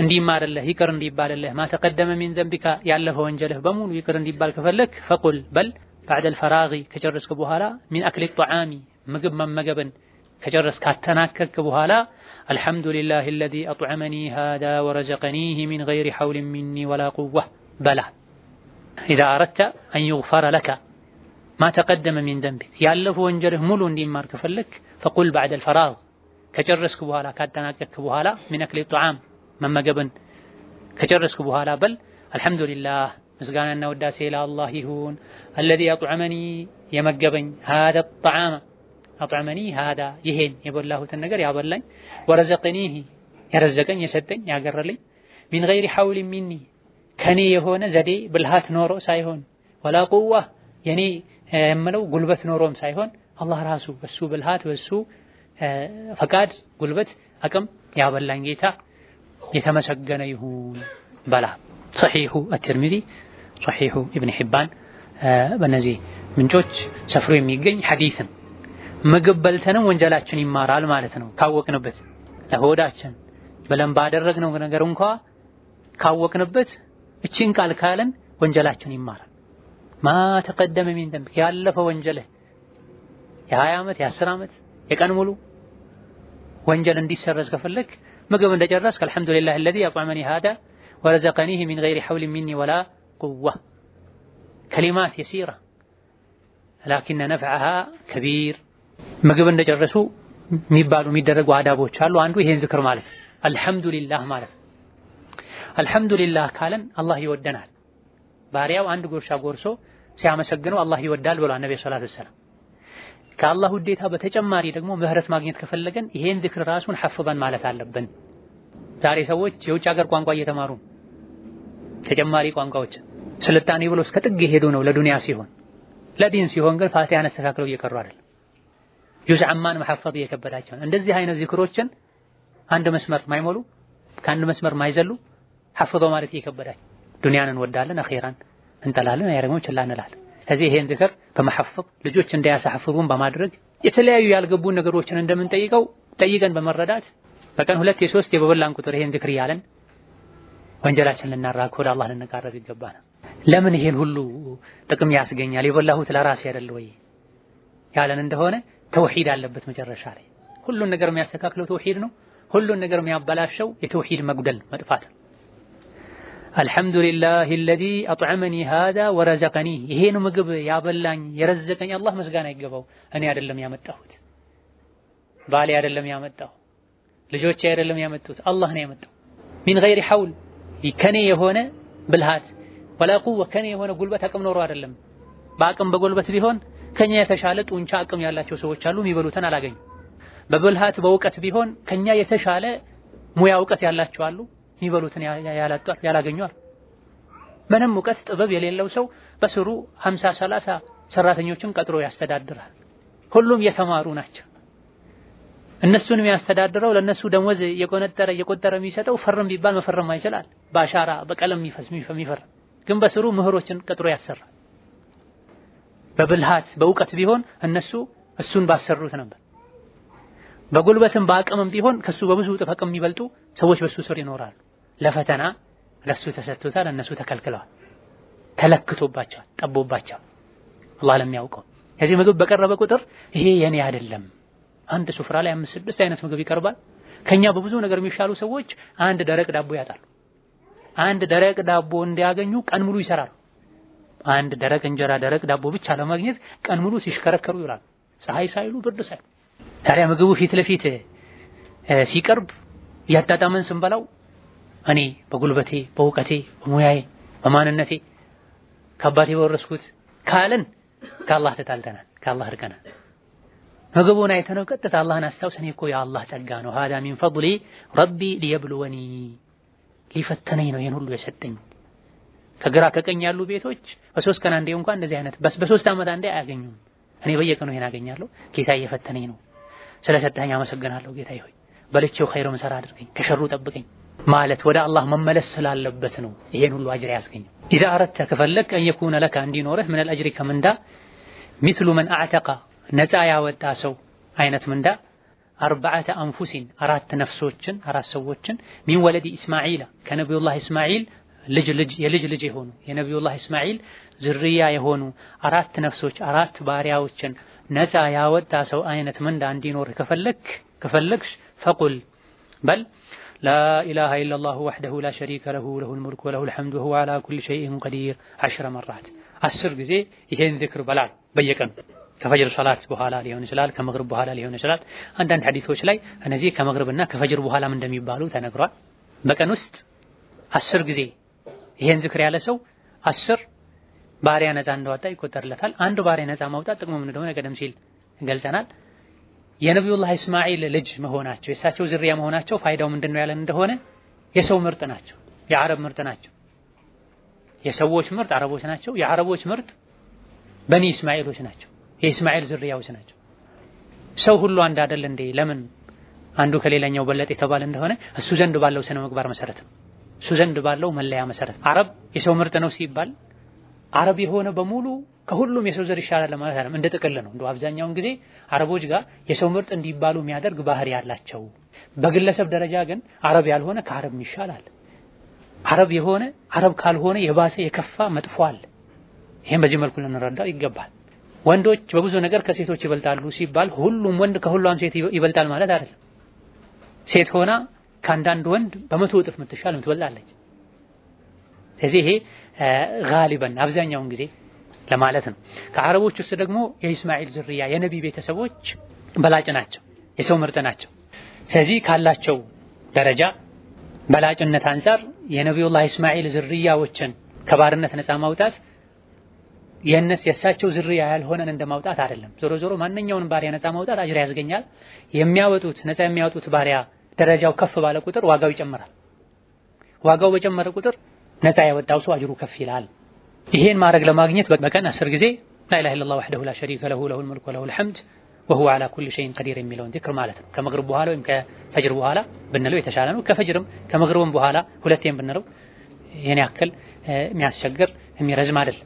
እንዲማርልህ ይቅር እንዲባልልህ ማ ተቀደመ ሚን ዘንቢካ ያለፈ ወንጀልህ በሙሉ ይቅር እንዲባል ከፈለክ ፈቁል በል ባዕደል ፈራጊ ከጨረስክ በኋላ ሚን አክሊ ጧዓሚ ምግብ መመገብን ከጨረስክ ካተናከክ በኋላ አልሐምዱሊላሂ አለዚ አጥዐመኒ ሃዛ ወረዘቀኒህ ሚን ገይሪ ሐውሊን ሚኒ ወላ ቁዋ በላ። ኢዛ አረድተ አን ዩግፈረ ለከ ማ ተቀደመ ሚን ዘንቢክ ያለፈ ወንጀልህ ሙሉ እንዲማር ከፈለክ ፈቁል ባዕደል ፈራግ ከጨረስክ በኋላ ካተናከክ በኋላ ሚን አክሊ ጧዓም መመገብን ከጨረስክ በኋላ በል አልሐምዱሊላህ ምስጋናና ወዳሴ ለአላህ ይሁን አለዚ አጥዐመኒ የመገበኝ ሃዛ ጣዓመ አጥዐመኒ ሃዛ ይሄን የበላሁትን ነገር ያበላኝ ወረዘቀኒህ የረዘቀኝ የሰጠኝ ያገረልኝ ሚን ገይሪ ሐውሊን ሚኒ ከኔ የሆነ ዘዴ ብልሃት ኖሮ ሳይሆን ወላ ቁዋ የኔ የምለው ጉልበት ኖሮም ሳይሆን አላህ ራሱ በሱ ብልሃት በሱ ፈቃድ ጉልበት አቅም ያበላኝ ጌታ የተመሰገነ ይሁን በላ። ሰሒሑ አትርሚዚ ሰሒሑ ኢብን ሒባን በእነዚህ ምንጮች ሰፍሮ የሚገኝ ሐዲስም ምግብ በልተንም ወንጀላችን ይማራል ማለት ነው። ካወቅንበት ለሆዳችን ብለን ባደረግነው ነገር እንኳ ካወቅንበት እቺን ቃል ካለን ወንጀላችን ይማራል። ማ ተቀደመ ሚን ዘንብ ያለፈ ወንጀልህ የ20 ዓመት የ10 ዓመት የቀን ሙሉ ወንጀል እንዲሰረዝ ከፈለክ ምግብ እንደጨረስክ አልሐምዱሊላህ الذي أطعمني هذا ورزقنيه من غير حول مني ولا قوة كلمات يسيرة لكن نفعها كبير ምግብ እንደጨረሱ የሚደረጉ አዳቦች አሉ። አንዱ ይሄን ዝክር ማለት አልሐምዱሊላህ ማለት አልሐምዱሊላህ ካለን አላህ ይወደናል። ባሪያው አንድ ጉርሻ ጎርሶ ሲያመሰግነው አላህ ይወዳል ብሏል ነብዩ ሰለላሁ ዐለይሂ ወሰለም። ከአላህ ውዴታ በተጨማሪ ደግሞ ምህረት ማግኘት ከፈለገን ይሄን ዝክር ራሱን ሐፍበን ማለት አለብን። ዛሬ ሰዎች የውጭ ሀገር ቋንቋ እየተማሩ ተጨማሪ ቋንቋዎች ስልጣኔ ብሎ እስከ ጥግ ሄዱ ነው ለዱንያ ሲሆን፣ ለዲን ሲሆን ግን ፋቲሃን አስተካክለው እየቀሩ አይደል። ጁዝ አማን መሐፈዝ እየከበዳቸው እንደዚህ አይነት ዝክሮችን አንድ መስመር ማይሞሉ ከአንድ መስመር ማይዘሉ ሐፍዘው ማለት እየከበዳቸው ዱንያን እንወዳለን አኺራን እንጠላለን ያረጋው ችላ እንላለን። ስለዚህ ይሄን ዝክር በመሐፈዝ ልጆች እንዳያሳሐፍዙን በማድረግ የተለያዩ ያልገቡን ነገሮችን እንደምንጠይቀው ጠይቀን በመረዳት በቀን 2 3 የበበላን ቁጥር ይሄን ዝክር ያለን ወንጀላችን ልናራቅ ወደ አላህ ልንቃረብ ይገባናል። ለምን ይሄን ሁሉ ጥቅም ያስገኛል የበላሁት ለራሴ አይደል ወይ ያለን እንደሆነ ተውሂድ አለበት መጨረሻ ላይ። ሁሉን ነገር የሚያስተካክለው ተውሂድ ነው። ሁሉን ነገር የሚያበላሸው የተውሂድ መጉደል መጥፋት። አልሐምዱሊላሂ الذي أطعمني هذا ورزقني ይሄን ምግብ ያበላኝ የረዘቀኝ አላህ ምስጋና ይገባው። እኔ አይደለም ያመጣሁት፣ ባሌ አይደለም ያመጣው፣ ልጆቼ አይደለም ያመጡት፣ አላህ ነው ያመጣው። ሚን ገይሪ ሐውል ከኔ የሆነ ብልሃት ወላ ቁወ ከኔ የሆነ ጉልበት አቅም ኖሮ አይደለም። በአቅም በጉልበት ቢሆን ከኛ የተሻለ ጡንቻ አቅም ያላቸው ሰዎች አሉ፣ የሚበሉትን አላገኙ። በብልሃት በእውቀት ቢሆን ከኛ የተሻለ ሙያ እውቀት ያላቸው አሉ፣ የሚበሉትን ያላገኙ። ምንም እውቀት ጥበብ የሌለው ሰው በስሩ 50 30 ሰራተኞችን ቀጥሮ ያስተዳድራል። ሁሉም የተማሩ ናቸው። እነሱን የሚያስተዳድረው ለነሱ ደሞዝ የቆጠረ የሚሰጠው ፈርም ቢባል መፈረም አይችላል። በአሻራ በቀለም የሚፈርም ግን በስሩ ምህሮችን ቀጥሮ ያሰራል። በብልሃት በእውቀት ቢሆን እሱን ባሰሩት ነበር። በጉልበትም በአቅምም ቢሆን ከሱ በብዙ እጥፍ አቅም የሚበልጡ ሰዎች በሱ ስር ይኖራሉ። ለፈተና ለሱ ተሰጥቶታል፣ እነሱ ተከልክለዋል፣ ተለክቶባቸዋል፣ ጠቦባቸዋል። አላህ ለሚያውቀው ከዚህ ምግብ በቀረበ ቁጥር ይሄ የኔ አይደለም። አንድ ሱፍራ ላይ 5 6 አይነት ምግብ ይቀርባል። ከኛ በብዙ ነገር የሚሻሉ ሰዎች አንድ ደረቅ ዳቦ ያጣሉ። አንድ ደረቅ ዳቦ እንዲያገኙ ቀን ሙሉ ይሰራሉ። አንድ ደረቅ እንጀራ ደረቅ ዳቦ ብቻ ለማግኘት ቀን ሙሉ ሲሽከረከሩ ይውላሉ። ፀሐይ ሳይሉ ብርድ ሳይሉ። ታዲያ ምግቡ ፊት ለፊት ሲቀርብ ያጣጣመን ስንበላው እኔ በጉልበቴ በእውቀቴ በሙያዬ በማንነቴ ከአባቴ በወረስኩት ካለን ከአላህ ተጣልተናል፣ ከአላህ ርቀናል። ምግቡን አይተነው ቀጥታ አላህን አስታውሰን እኮ የአላህ ጸጋ ነው هذا من فضل ربي ليبلوني ሊፈተነኝ ነው ይሄን ሁሉ የሰጠኝ። ከግራ ከቀኝ ያሉ ቤቶች በ3 ቀን አንዴ እንኳን እንደዚህ አይነት በ3 ዓመት አንዴ አያገኙም። እኔ በየቀኑ ይሄን አገኛለሁ። ጌታ እየፈተነኝ ነው፣ ስለሰጠኝ አመሰግናለሁ ጌታዬ ሆይ፣ በልቼው ኸይር መሰራ አድርገኝ፣ ከሸሩ ጠብቀኝ ማለት ወደ አላህ መመለስ ስላለበት ነው ይሄን ሁሉ አጅር ያስገኘው። إذا أردت ከፈለክ أن يكون لك እንዲኖርህ من الأجر ከምንዳ مثل من أعتق ነፃ ያወጣ ሰው አይነት ምንዳ 4 አንፉሲን 4 ነፍሶችን 4 ሰዎችን ሚን ወለዲ ኢስማዒል ከነብዩላህ ኢስማዒል የልጅ የሆኑ የነብዩላህ ኢስማዒል ዝርያ የሆኑ 4 ነፍሶች 4 ባሪያዎችን ነፃ ያወጣ ሰው አይነት ምንዳ እንዲኖር ከፈለክሽ ፈቁል በል لا إله إلا الله وحده لا شريك له له الملك وله الحمد وهو على كل شيء قدير 10 مرات 10 ጊዜ ይሄን ዝክር በላል በየቀኑ ከፈጅር ሶላት በኋላ ሊሆን ይችላል፣ ከመግሪብ በኋላ ሊሆን ይችላል። አንዳንድ ሐዲሶች ላይ እነዚህ ከመግሪብና ከፈጅር በኋላም እንደሚባሉ ተነግሯል። በቀን ውስጥ 10 ጊዜ ይሄን ዝክር ያለ ሰው 10 ባሪያ ነፃ እንደወጣ ይቆጠርለታል። አንድ ባሪያ ነፃ ማውጣት ጥቅሙ ምን እንደሆነ ቀደም ሲል ገልጸናል። የነብዩላህ ኢስማዒል ልጅ መሆናቸው የእሳቸው ዝርያ መሆናቸው ፋይዳው ምንድነው ያለን እንደሆነ የሰው ምርጥ ናቸው፣ የአረብ ምርጥ ናቸው። የሰዎች ምርጥ አረቦች ናቸው፣ የአረቦች ምርጥ በኒ ኢስማዒሎች ናቸው፣ የኢስማዒል ዝርያዎች ናቸው። ሰው ሁሉ አንድ አይደል እንዴ? ለምን አንዱ ከሌላኛው በለጠ የተባለ እንደሆነ እሱ ዘንድ ባለው ስነ ምግባር መሰረት፣ እሱ ዘንድ ባለው መለያ መሰረት አረብ የሰው ምርጥ ነው ሲባል አረብ የሆነ በሙሉ ከሁሉም የሰው ዘር ይሻላል ማለት አይደለም። እንደ ጥቅል ነው። እንደው አብዛኛውን ጊዜ አረቦች ጋር የሰው ምርጥ እንዲባሉ የሚያደርግ ባህሪ ያላቸው፣ በግለሰብ ደረጃ ግን አረብ ያልሆነ ከአረብ ይሻላል። አረብ የሆነ አረብ ካልሆነ የባሰ የከፋ መጥፎ አለ። ይሄን በዚህ መልኩ ልንረዳው ይገባል። ወንዶች በብዙ ነገር ከሴቶች ይበልጣሉ ሲባል ሁሉም ወንድ ከሁሉም ሴት ይበልጣል ማለት አይደለም። ሴት ሆና ከአንዳንድ ወንድ በመቶ እጥፍ የምትሻል የምትበላለች። ስለዚህ ይሄ ጋሊበን አብዛኛውን ጊዜ ለማለት ነው። ከአረቦች ውስጥ ደግሞ የኢስማኤል ዝርያ የነቢ ቤተሰቦች በላጭ ናቸው፣ የሰው ምርጥ ናቸው። ስለዚህ ካላቸው ደረጃ በላጭነት አንፃር የነቢዩላህ ኢስማኤል ዝርያዎችን ከባርነት ነፃ ማውጣት የእሳቸው ዝርያ ያልሆነን እንደማውጣት አይደለም። ዞሮ ዞሮ ማንኛውንም ባሪያ ነፃ ማውጣት አጅር ያስገኛል። ነፃ የሚያወጡት ባሪያ ደረጃው ከፍ ባለ ቁጥር ዋጋው ይጨምራል። ዋጋው በጨመረ ቁጥር ነፃ ያወጣው ሰው አጅሩ ከፍ ይላል። ይሄን ማድረግ ለማግኘት በቀን 10 ጊዜ ላ ኢላሃ ኢለላህ ወህደሁ ላ ሸሪከ ለሁ ለሁል ሙልኩ ወለሁል ሐምድ ወሁወ ዐላ ኩሊ ሸይኢን ቀዲር የሚለውን ዚክር ማለት ነው። ከመግሪብ በኋላ ወይም ከፈጅር በኋላ ብንለው የተሻለ ነው። ከፈጅርም ከመግሪብም በኋላ ሁለቴም ብንለው ይሄን ያክል የሚያስቸግር የሚረዝም አይደል።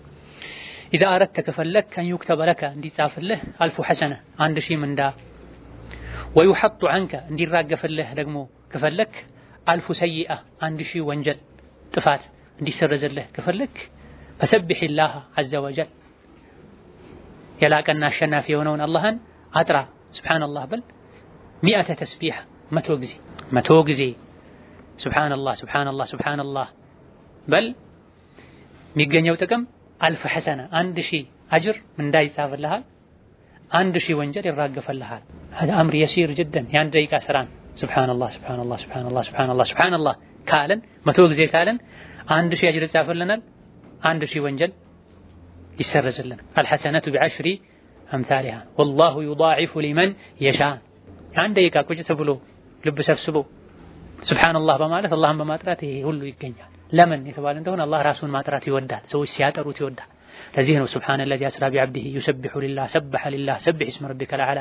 ኢዛ አረድተ ከፈለክ አን ዩክተበ ለከ እንዲጻፍልህ አልፉ ሐሰነ 1000 ምንዳ ወዩሐጡ ዐንከ እንዲራገፍልህ ደግሞ ከፈለክ አልፉ ሰይአ 1000 ወንጀል ጥፋት እንዲሰረዝልህ ከፈለክ ፈሰቢሒላህ ዐዘ ወጀል የላቀና አሸናፊ የሆነውን አላህን አጥራ ሱብሓነላህ በል 100 ተስቢሕ 100 ጊዜ ሱብሓነላህ ሱብሓነላህ ሱብሓነላህ በል የሚገኘው ጥቅም አልፍ ሐሰነ 1000 አጅር ምንዳ ይጻፍልሃል፣ 1000 ወንጀል ይራገፈልሃል። هذا أمر يسير جدا ያን ደቂቃ ስራን ሱብሓነላህ ሱብሓነላህ ሱብሓነላህ ሱብሓነላህ ሱብሓነላህ ካለን 100 ጊዜ ካለን 1000 አጅር ይጻፍልናል፣ 1000 ወንጀል ይሰረዝልናል። الحسنة بعشر أمثالها والله يضاعف لمن يشاء ያን ደቂቃ ቁጭ ተብሎ ልብ ሰብስቦ ሱብሓነላህ በማለት አላህን በማጥራት ይሄ ሁሉ ይገኛል። ለምን የተባለ እንደሆነ አላህ ራሱን ማጥራት ይወዳል፣ ሰዎች ሲያጠሩት ይወዳል። ለዚህ ነው ሱብሓነላዚ አስራ ቢዐብዲሂ ዩሰቢሑ ሊላህ ሰበሐ ሊላህ ሰቢሕ እስመ ረቢከል አዕላ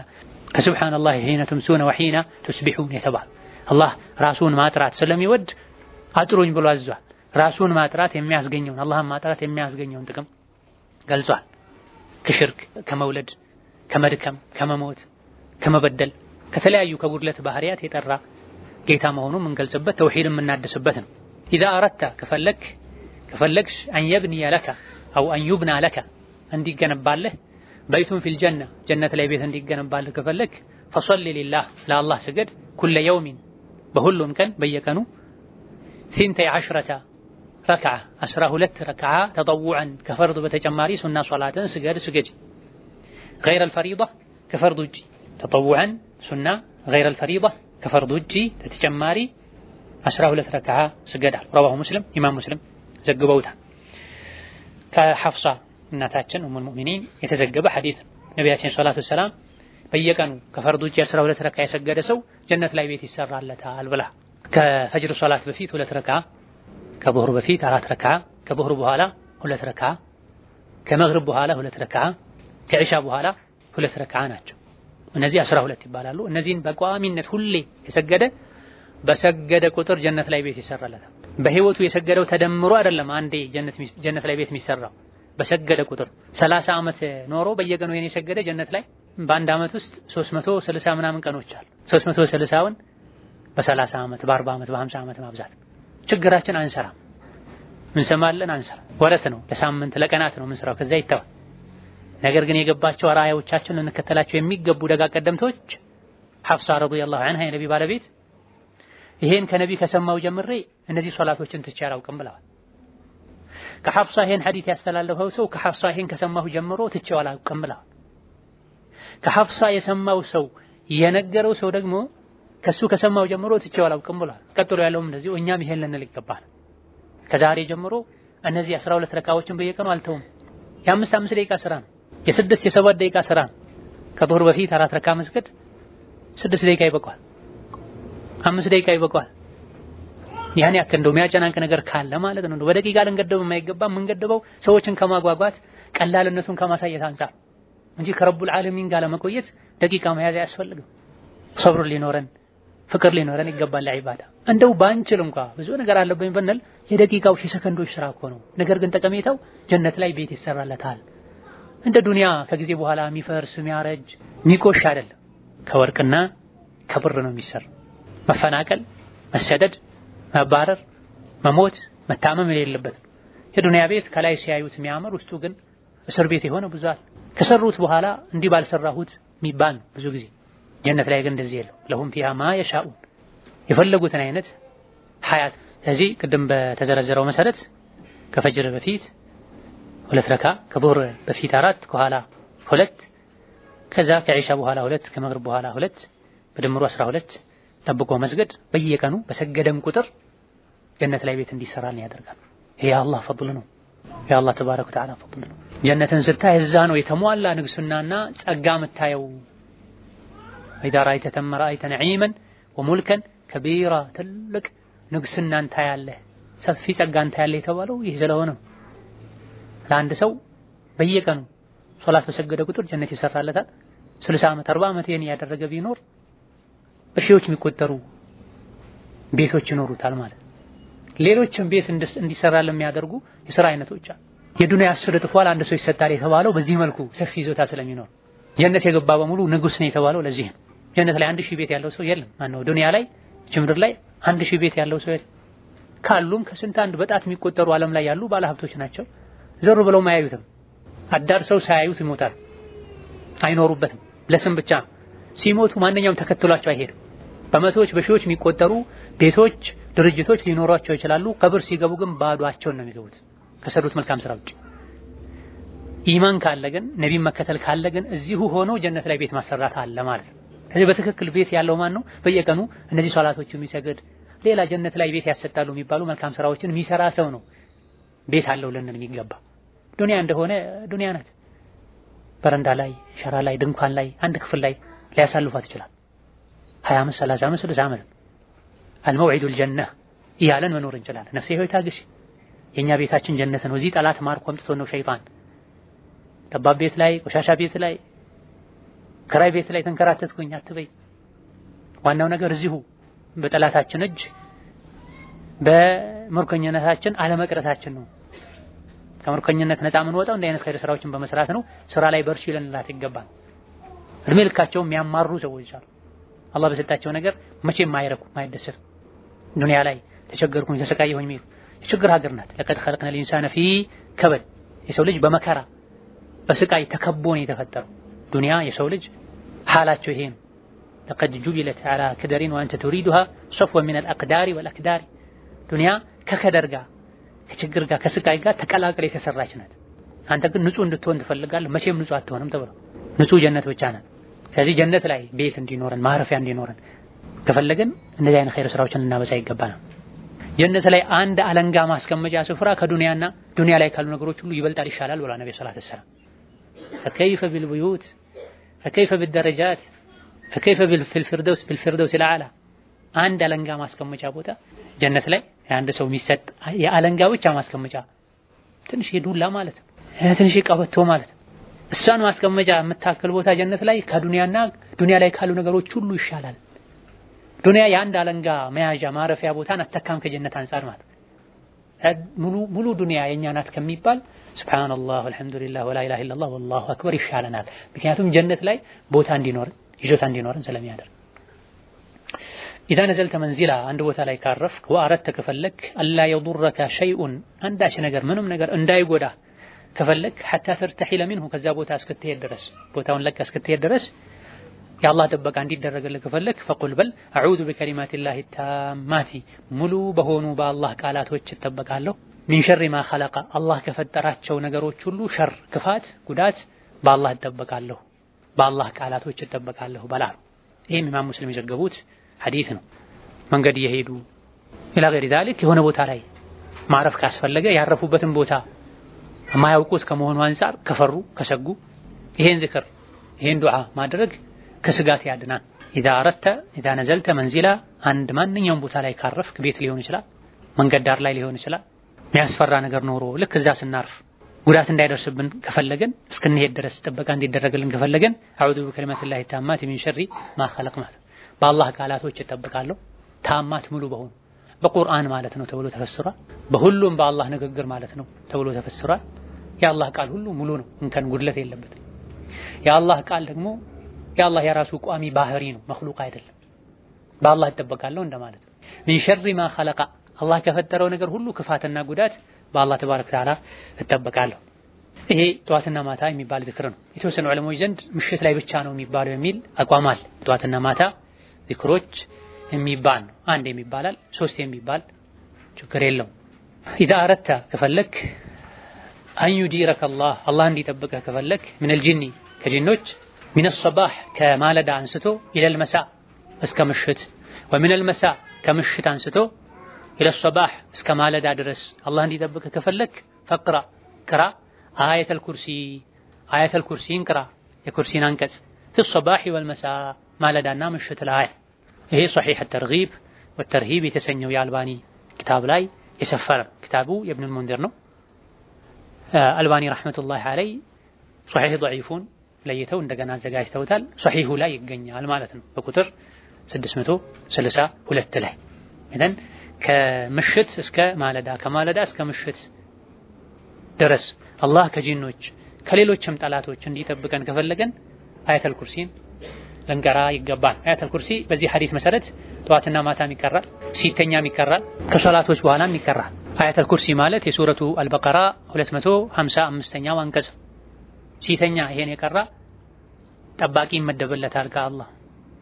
ከሱብሓነላህ ሒነ ቱምሱነ ወሒነ ቱስቢሑን የተባለ አላህ ራሱን ማጥራት ስለሚወድ አጥሩኝ ብሎ አዟል። ራሱን ማጥራት የሚያስገኘውን አላህን ማጥራት የሚያስገኘውን ጥቅም ገልጿል። ከሽርክ ከመውለድ ከመድከም ከመሞት ከመበደል ከተለያዩ ከጉድለት ባህሪያት የጠራ ጌታ መሆኑን የምንገልጽበት ተውሂድን የምናድስበት ነው። ኢዛ አረድተ ከፈለግሽ አን የብኒየ ለከ አው አን ዩብና ለከ እንዲገነባልህ በይቱን ፊል ጀና ጀነት ላይ ቤት እንዲገነባልህ ከፈለግ ፈሰሊ ሊላህ ለአላህ ስገድ ኩለ የውሚን በሁሉም ቀን በየቀኑ 12 ረክዓ 12 ረክዓ ተጠውዐን ከፈርድ በተጨማሪ ሱና ሶላትን ስገድ ገይረ አልፈሪዳ ከፈርድ ውጪ ተጠውዐን ሱና ገይረ አልፈሪዳ ከፈርድ ውጪ ተጨማሪ 12 ረክዓ ስገዳል። ረዋሁ ሙስሊም ኢማም ሙስሊም ዘግበውታል። ከሐፍሳ እናታችን ኡሙል ሙእሚኒን የተዘገበ ሐዲስ ነቢያችን ሰለላሁ ዐለይሂ ወሰለም በየቀኑ ከፈርድ ውጪ 12 ረክዓ የሰገደ ሰው ጀነት ላይ ቤት ይሰራለታል ብላ ከፈጅር ሶላት በፊት 2 ረክዓ ከዙህር በፊት 4 ረክዓ ከዙህር በኋላ 2 ረክዓ ከመግሪብ በኋላ 2 ረክዓ ከኢሻ በኋላ 2 ረክዓ ናቸው። እነዚህ 12 ይባላሉ። እነዚህን በቋሚነት ሁሌ የሰገደ በሰገደ ቁጥር ጀነት ላይ ቤት ይሰራለታል። በህይወቱ የሰገደው ተደምሮ አይደለም አንዴ ጀነት ላይ ቤት የሚሰራው በሰገደ ቁጥር 30 ዓመት ኖሮ በየቀኑ የኔ ሰገደ ጀነት ላይ በአንድ ዓመት ውስጥ 360 ምናምን ቀኖች አሉ። 360ውን በ30 ዓመት በ40 ዓመት በ50 ዓመት ማብዛት ችግራችን አንሰራም። እንሰማለን አንሰራ ወረት ነው። ለሳምንት ለቀናት ነው ምንሰራው ከዛ ይተዋል። ነገር ግን የገባቸው አራያዎቻችን እንከተላቸው የሚገቡ ደጋ ቀደምቶች ሐፍሳ ረዲየላሁ ዐንሃ የነቢ ባለቤት ይሄን ከነቢ ከሰማው ጀምሬ እነዚህ ሶላቶችን ትቼ አላውቅም ብለዋል። ከሐፍሳ ይሄን ሐዲስ ያስተላለፈው ሰው ከሐፍሳ ይሄን ከሰማሁ ጀምሮ ትቼው አላውቅም ብለዋል። ከሐፍሳ የሰማው ሰው የነገረው ሰው ደግሞ ከሱ ከሰማው ጀምሮ ትቼው አላውቅም ብለዋል። ቀጥሎ ያለውም እንደዚህ እኛም ይሄን ልንል ይገባል። ከዛሬ ጀምሮ እነዚህ 12 ረካዎችን በየቀኑ አልተውም። የ5 ደቂቃ ስራ ነው። የ6 የ7 ደቂቃ ስራ ነው። ከዙህር በፊት 4 ረካ መስገድ 6 ደቂቃ ይበቃል። 5 ደቂቃ ይበቃል። ያን ያክል እንደው የሚያጨናንቅ ነገር ካለ ማለት ነው። በደቂቃ ልንገደበው የማይገባ የምንገደበው ሰዎችን ከማጓጓት ቀላልነቱን ከማሳየት አንፃር እንጂ ከረቡል ዓለሚን ጋር ለመቆየት ደቂቃ መያዝ አያስፈልግም። ሰብር ሊኖረን ፍቅር ሊኖረን ይገባል። ለዒባዳ እንደው ባንችል እንኳን ብዙ ነገር አለብኝ ብንል የደቂቃው ሰከንዶች ስራ እኮ ነው። ነገር ግን ጠቀሜታው ጀነት ላይ ቤት ይሰራለታል። እንደ ዱንያ ከጊዜ በኋላ የሚፈርስ የሚያረጅ የሚቆሽ አይደለም። ከወርቅና ከብር ነው የሚሰራው። መፈናቀል፣ መሰደድ፣ መባረር፣ መሞት፣ መታመም የሌለበት የዱንያ ቤት ከላይ ሲያዩት የሚያምር ውስጡ ግን እስር ቤት የሆነ ብዙ አለ። ከሰሩት በኋላ እንዲህ ባልሰራሁት የሚባል ብዙ ጊዜ ጀነት ላይ ግን እንደዚህ የለው። ለሁም ፊሃ ማ የሻኡን የፈለጉትን አይነት ሐያት። ስለዚህ ቅድም በተዘረዘረው መሰረት ከፈጅር በፊት 2 ረካ፣ ከዙህር በፊት 4፣ ከኋላ 2፣ ከዛ ከዒሻ በኋላ 2፣ ከመግሪብ በኋላ 2፣ በድምሩ 12 ጠብቆ መስገድ በየቀኑ በሰገደን ቁጥር ጀነት ላይ ቤት እንዲሰራልን ያደርጋል። ይሄ የአላህ ፈድል ነው። የአላህ ተባረከ ወተዓላ ፈድል ነው። ጀነትን ስታይ እዛ ነው የተሟላ ንግስናና ጸጋ የምታየው። ኢዛ ረአይተ ተመ ረአይተ ነዒመን ወሙልከን ከቢራ ትልቅ ንግስናን ታያለህ፣ ሰፊ ጸጋን ታያለህ የተባለው ይህ ስለሆነ ለአንድ ሰው በየቀኑ ሶላት በሰገደ ቁጥር ጀነት ይሰራለታል። 60 ዓመት 40 ዓመት ይሄን ያደረገ ቢኖር በሺዎች የሚቆጠሩ ቤቶች ይኖሩታል ማለት። ሌሎችም ቤት እንዲሰራል የሚያደርጉ የሥራ አይነቶች አሉ። የዱንያ 10 እጥፍ አንድ ሰው ይሰጣል የተባለው በዚህ መልኩ ሰፊ ይዞታ ስለሚኖር ጀነት የገባ በሙሉ ንጉስ ነው የተባለው ለዚህ ነው። ጀነት ላይ 1000 ቤት ያለው ሰው የለም። ማነው ዱንያ ላይ ምድር ላይ 1000 ቤት ያለው ሰው የለም። ካሉም ከስንት አንድ በጣት የሚቆጠሩ ዓለም ላይ ያሉ ባለሀብቶች ናቸው። ዘሩ ብለው ማያዩትም አዳር ሰው ሳያዩት ይሞታል፣ አይኖሩበትም። ለስም ብቻ ሲሞቱ ማንኛውም ተከትሏቸው አይሄድም። በመቶዎች በሺዎች የሚቆጠሩ ቤቶች ድርጅቶች ሊኖሯቸው ይችላሉ። ቀብር ሲገቡ ግን ባዷቸውን ነው የሚገቡት ከሰሩት መልካም ስራ ውጭ። ኢማን ካለ ግን ነቢን መከተል ካለ ግን እዚሁ ሆኖ ጀነት ላይ ቤት ማሰራት አለ ማለት ነው። ከዚህ በትክክል ቤት ያለው ማን ነው? በየቀኑ እነዚህ ሶላቶች የሚሰግድ ሌላ ጀነት ላይ ቤት ያሰጣሉ የሚባሉ መልካም ስራዎችን የሚሰራ ሰው ነው ቤት አለው ልንል የሚገባ። ዱንያ እንደሆነ ዱንያ ናት። በረንዳ ላይ፣ ሸራ ላይ፣ ድንኳን ላይ፣ አንድ ክፍል ላይ ሊያሳልፏት ይችላል 20 ዓመት 30 ዓመት 60 ዓመት። አልመውዒዱል ጀነህ እያለን መኖር እንችላለን። ነፍሴ ሆይ ታግሺ፣ የኛ ቤታችን ጀነት ነው። እዚህ ጠላት ማርኮ አምጥቶ ነው ሸይጣን ጠባብ ቤት ላይ፣ ቆሻሻ ቤት ላይ፣ ክራይ ቤት ላይ ተንከራተትኩኝ አትበይ። ዋናው ነገር እዚሁ በጠላታችን እጅ በምርኮኝነታችን አለመቅረታችን ነው። ከምርኮኝነት ነፃ የምንወጣው እንደ አይነት ኸይር ስራዎችን በመስራት ነው። ስራ ላይ በርቺ ልንላት ይገባል። እድሜ ልካቸው የሚያማሩ ሰዎች አሉ። አላህ በሰጣቸው ነገር መቼም ማይረኩ ማይደሰት ዱንያ ላይ ተቸገርኩኝ ተሰቃየሁኝ የሚሉ የችግር ሀገር ናት። ለቀድ ኸለቅነል ኢንሳነ ፊ ከበድ። የሰው ልጅ በመከራ በስቃይ ተከቦ ነው የተፈጠረው። ዱንያ የሰው ልጅ ሐላቸው ይሄ ነው። ለቀድ ጁቢለት ዐላ ከደሪን ወአንተ ቱሪዱሃ ሶፍወን ሚነል አቅዳሪ ወልአክዳሪ። ዱንያ ከከደር ጋር ከችግር ጋር ከስቃይ ጋር ተቀላቅላ የተሰራች ናት። አንተ ግን ንጹህ እንድትሆን ትፈልጋለህ። መቼም ንጹህ አትሆንም ተብሎ ንጹህ ጀነት ብቻ ናት። ስለዚህ ጀነት ላይ ቤት እንዲኖረን ማረፊያ እንዲኖረን ከፈለግን እነዚህ አይነት ኸይር ስራዎችን ልናበዛ ይገባናል። ጀነት ላይ አንድ አለንጋ ማስቀመጫ ስፍራ ከዱንያና ዱንያ ላይ ካሉ ነገሮች ሁሉ ይበልጣል ይሻላል ብላ ነብዩ ሰለላሁ ዐለይሂ ወሰለም። فكيف بالبيوت فكيف بالدرجات فكيف بالفردوس الأعلى። አንድ አለንጋ ማስቀመጫ ቦታ ጀነት ላይ አንድ ሰው የሚሰጥ የአለንጋ ብቻ ማስቀመጫ ትንሽ የዱላ ማለት ነው፣ ትንሽ ቀበቶ ማለት ነው። እሷን ማስቀመጫ የምታክል ቦታ ጀነት ላይ ከዱንያና ዱንያ ላይ ካሉ ነገሮች ሁሉ ይሻላል። ዱንያ የአንድ አለንጋ መያዣ ማረፊያ ቦታን አተካም ከጀነት አንፃር ማለት ሙሉ ዱንያ የኛ ናት ከሚባል ሱብሃንአላህ ወልሐምዱሊላህ ወላ ኢላሃ ኢላላህ ወላሁ አክበር ይሻለናል። ምክንያቱም ጀነት ላይ ቦታ እንዲኖርን ይዞታ እንዲኖርን ስለሚያደርግ። ኢዛ ነዘልተ መንዚላ አንድ ቦታ ላይ ካረፍክ ወአረድተ ከፈለክ አላ የዱረከ ሸይኡን አንዳች ነገር ምንም ነገር እንዳይጎዳ ከፈለክ ሐታ ተርተሒለ ሚንሁ ከዛ ቦታ እስክትሄድ ድረስ ቦታውን ለቀህ እስክትሄድ ድረስ የአላህ ጥበቃ እንዲደረግልህ ከፈለክ ፈቁል በል አዑዙ ቢከሊማቲላሂ ታማቲ ሙሉ በሆኑ በአላህ ቃላቶች እጠበቃለሁ ሚን ሸሪ ማ ኸለቀ አላህ ከፈጠራቸው ነገሮች ሁሉ ሸር ክፋት ጉዳት በአላህ እጠበቃለሁ በአላህ ቃላቶች እጠበቃለሁ በላሉ። ይሄም ኢማም ሙስሊም የዘገቡት ሐዲስ ነው። መንገድ እየሄዱ ኢላ ገይሪ ዛሊክ የሆነ ቦታ ላይ ማረፍ ካስፈለገ ያረፉበትን ቦታ የማያውቁት ከመሆኑ አንፃር ከፈሩ ከሰጉ ይሄን ዝክር ይሄን ዱዓ ማድረግ ከስጋት ያድናል። ኢዛ ነዘልተ መንዚላ አንድ ማንኛውም ቦታ ላይ ካረፍክ ቤት ሊሆን ይችላል፣ መንገድ ዳር ላይ ሊሆን ይችላል። የሚያስፈራ ነገር ኖሮ ልክ እዛ ስናርፍ ጉዳት እንዳይደርስብን ከፈለገን እስክንሄድ ድረስ ጥበቃ እንዲደረግልን ከፈለገን አዑዙ ቢከሊማቲላሂ ታማቲ ሚን ሸሪ ማ ኸለቅ ማለት በአላህ ቃላቶች እጠብቃለሁ። ታማት ሙሉ በሆኑ በቁርአን ማለት ነው ተብሎ ተፈስሯል። በሁሉም በአላህ ንግግር ማለት ነው ተብሎ ተፈስሯል። የአላህ ቃል ሁሉ ሙሉ ነው፣ እንከን ጉድለት የለበትም። የአላህ ቃል ደግሞ የአላህ የራሱ ቋሚ ባህሪ ነው፣ መኽሉቅ አይደለም። በአላህ እጠበቃለሁ እንደማለት ነው። ሚን ሸሪ ማ ኸለቀ አላህ ከፈጠረው ነገር ሁሉ ክፋትና ጉዳት በአላህ ተባረከ ወተዓላ እጠበቃለሁ። ይሄ ጠዋትና ማታ የሚባል ዝክር ነው። የተወሰኑ ዑለሞች ዘንድ ምሽት ላይ ብቻ ነው የሚባለው የሚል አቋም አለ። ጠዋትና ማታ ዚክሮች የሚባል ነው። አንድ የሚባላል 3 የሚባል ችግር የለውም። ኢዛ አረድተ ከፈለክ አን ዩዲረከ አላህ እንዲጠብቅህ ከፈለክ ሚነል ጂኒ ከጂኖች ሚነ ሰባህ ከማለዳ አንስቶ ኢለል መሳ እስከ ምሽት ወሚነል መሳ ከምሽት አንስቶ ኢለል ሰባህ እስከ ማለዳ ድረስ አላህ እንዲጠብቅህ ከፈለክ ፈቅራ ቅራ አየተል ኩርሲን ቅራ የኩርሲን አንቀጽ ፊ ሰባህ ወልመሳ ማለዳና ምሽት ላይ። ይሄ ሶሒህ ተርጊብ ወተርሂብ የተሰኘው የአልባኒ ኪታብ ላይ የሰፈረ ኪታቡ የኢብኑል ሙንዚር ነው። አልባኒ ረሕመቱላሂ ዐለይሂ ሶሒህ ضعيفውን ለይተው እንደገና አዘጋጅተውታል። ሶሒሁ ላይ ይገኛል ማለት ነው በቁጥር 662 ላይ። እነን ከምሽት እስከ ማለዳ ከማለዳ እስከ ምሽት ድረስ አላህ ከጂኖች ከሌሎችም ጠላቶች እንዲጠብቀን ከፈለገን አያተል ኩርሲን ልንቀራ ይገባል። አያተል ኩርሲ በዚህ ሐዲስ መሰረት ጠዋትና ማታም ይቀራል፣ ሲተኛም ይቀራል፣ ከሶላቶች በኋላም ይቀራል። አያተል ኩርሲ ማለት የሱረቱ አልበቀራ 255ኛው አንቀጽ። ሲተኛ ይሄን የቀራ ጠባቂ ይመደብለታል ከአላህ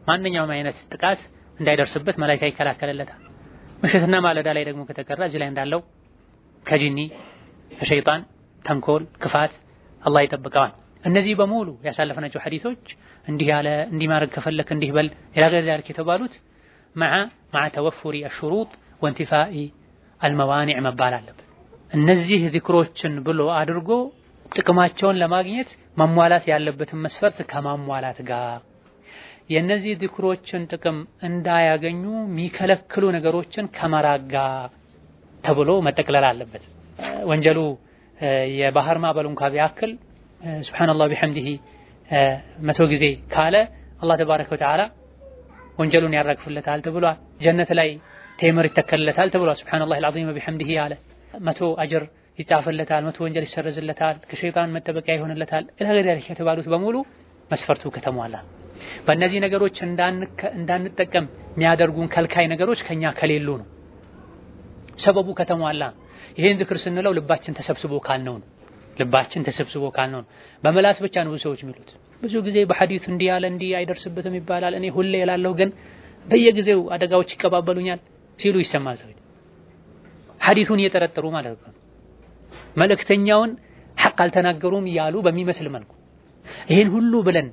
ማንኛውም አይነት ጥቃት እንዳይደርስበት መላእክት ይከላከልለታል። ምሽትና ማለዳ ላይ ደግሞ ከተቀራ እዚህ ላይ እንዳለው ከጂኒ ከሸይጣን ተንኮል ክፋት አላህ ይጠብቀዋል። እነዚህ በሙሉ ያሳለፍናቸው ሐዲሶች እንዲህ ያለ እንዲህ ማድረግ ከፈለክ እንዲህ በል ኢላ ገይሪ ዛሊክ የተባሉት مع توفر الشروط وانتفاء الموانع መባል አለበት። እነዚህ ዚክሮችን ብሎ አድርጎ ጥቅማቸውን ለማግኘት ማሟላት ያለበትን መስፈርት ከማሟላት ጋር የነዚህ ዚክሮችን ጥቅም እንዳያገኙ የሚከለክሉ ነገሮችን ከመራቅ ጋር ተብሎ መጠቅለል አለበት። ወንጀሉ የባህር ማዕበል እንኳን ቢያክል ሱብሃንአላህ ቢሐምዲሂ 100 ጊዜ ካለ አላህ ተባረከ ወተዓላ ወንጀሉን ያራግፍለታል ተብሏል። ጀነት ላይ ቴምር ይተከልለታል ተብሏል። ሱብሃንአላህ አልዓዚም ቢሐምዲሂ አለ 100 አጅር ይጻፍለታል፣ 100 ወንጀል ይሰረዝለታል፣ ከሸይጣን መጠበቂያ ይሆንለታል። ኢላ ገይሪ ዛሊክ የተባሉት በሙሉ መስፈርቱ ከተሟላ በእነዚህ ነገሮች እንዳንጠቀም የሚያደርጉን ከልካይ ነገሮች ከኛ ከሌሉ ነው። ሰበቡ ከተሟላ ይሄን ዝክር ስንለው ልባችን ተሰብስቦ ካልነው ነው። ልባችን ተሰብስቦ ካልነው ነው። በመላስ ብቻ ነው ሰዎች የሚሉት። ብዙ ጊዜ በሐዲስ እንዲህ ያለ እንዲህ አይደርስበትም ይባላል። እኔ ሁሌ እላለሁ ግን በየጊዜው አደጋዎች ይቀባበሉኛል ሲሉ ይሰማል። ሰው ሐዲሱን እየጠረጠሩ ማለት ነው። መልእክተኛውን ሐቅ አልተናገሩም ያሉ በሚመስል መልኩ ይሄን ሁሉ ብለን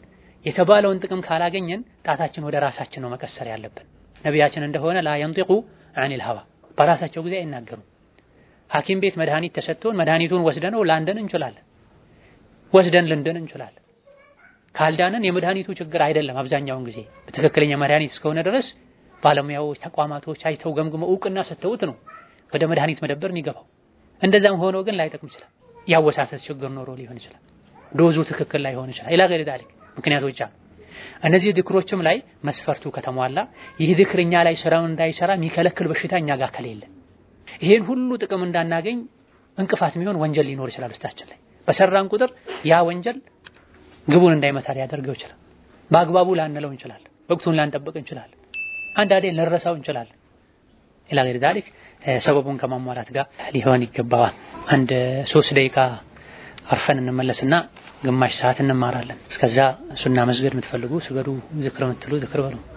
የተባለውን ጥቅም ካላገኘን ጣታችን ወደ ራሳችን ነው መቀሰር ያለብን። ነቢያችን እንደሆነ ላ ينطق عن الهوى በራሳቸው ጊዜ አይናገሩም። ሐኪም ቤት መድኃኒት ተሰጥቶን መድኃኒቱን ወስደነው ላንደን እንችላለን፣ ወስደን ልንደን እንችላለን። ካልዳንን የመድኃኒቱ ችግር አይደለም። አብዛኛውን ጊዜ በትክክለኛ መድኃኒት እስከሆነ ድረስ ባለሙያዎች ተቋማቶች አይተው ገምግመው እውቅና ሰጥተውት ነው ወደ መድኃኒት መደብር የሚገባው። እንደዛም ሆኖ ግን ላይጠቅም ይችላል። ያወሳሰት ችግር ኖሮ ሊሆን ይችላል። ዶዙ ትክክል ላይሆን ይችላል። ኢላ ገይሪ ዛሊክ ምክንያቶች አሉ። እነዚህ ዚክሮችም ላይ መስፈርቱ ከተሟላ ይህ ዚክርኛ ላይ ስራውን እንዳይሰራ የሚከለክል በሽታ እኛ ጋር ከሌለ ይሄን ሁሉ ጥቅም እንዳናገኝ እንቅፋት የሚሆን ወንጀል ሊኖር ይችላል ውስጣችን ላይ። በሰራን ቁጥር ያ ወንጀል ግቡን እንዳይመታ ሊያደርገው ይችላል። በአግባቡ ላንለው እንችላለን፣ ወቅቱን ላንጠብቅ እንችላለን፣ አንዳንዴ ልንረሳው እንችላለን። ኢላ ገይሪ ዛሊክ ሰበቡን ከማሟላት ጋር ሊሆን ይገባዋል። አንድ 3 ደቂቃ አርፈን እንመለስና ግማሽ ሰዓት እንማራለን። እስከዛ ሱና መስገድ የምትፈልጉ ስገዱ፣ ዝክር የምትሉ ዝክር በሉ።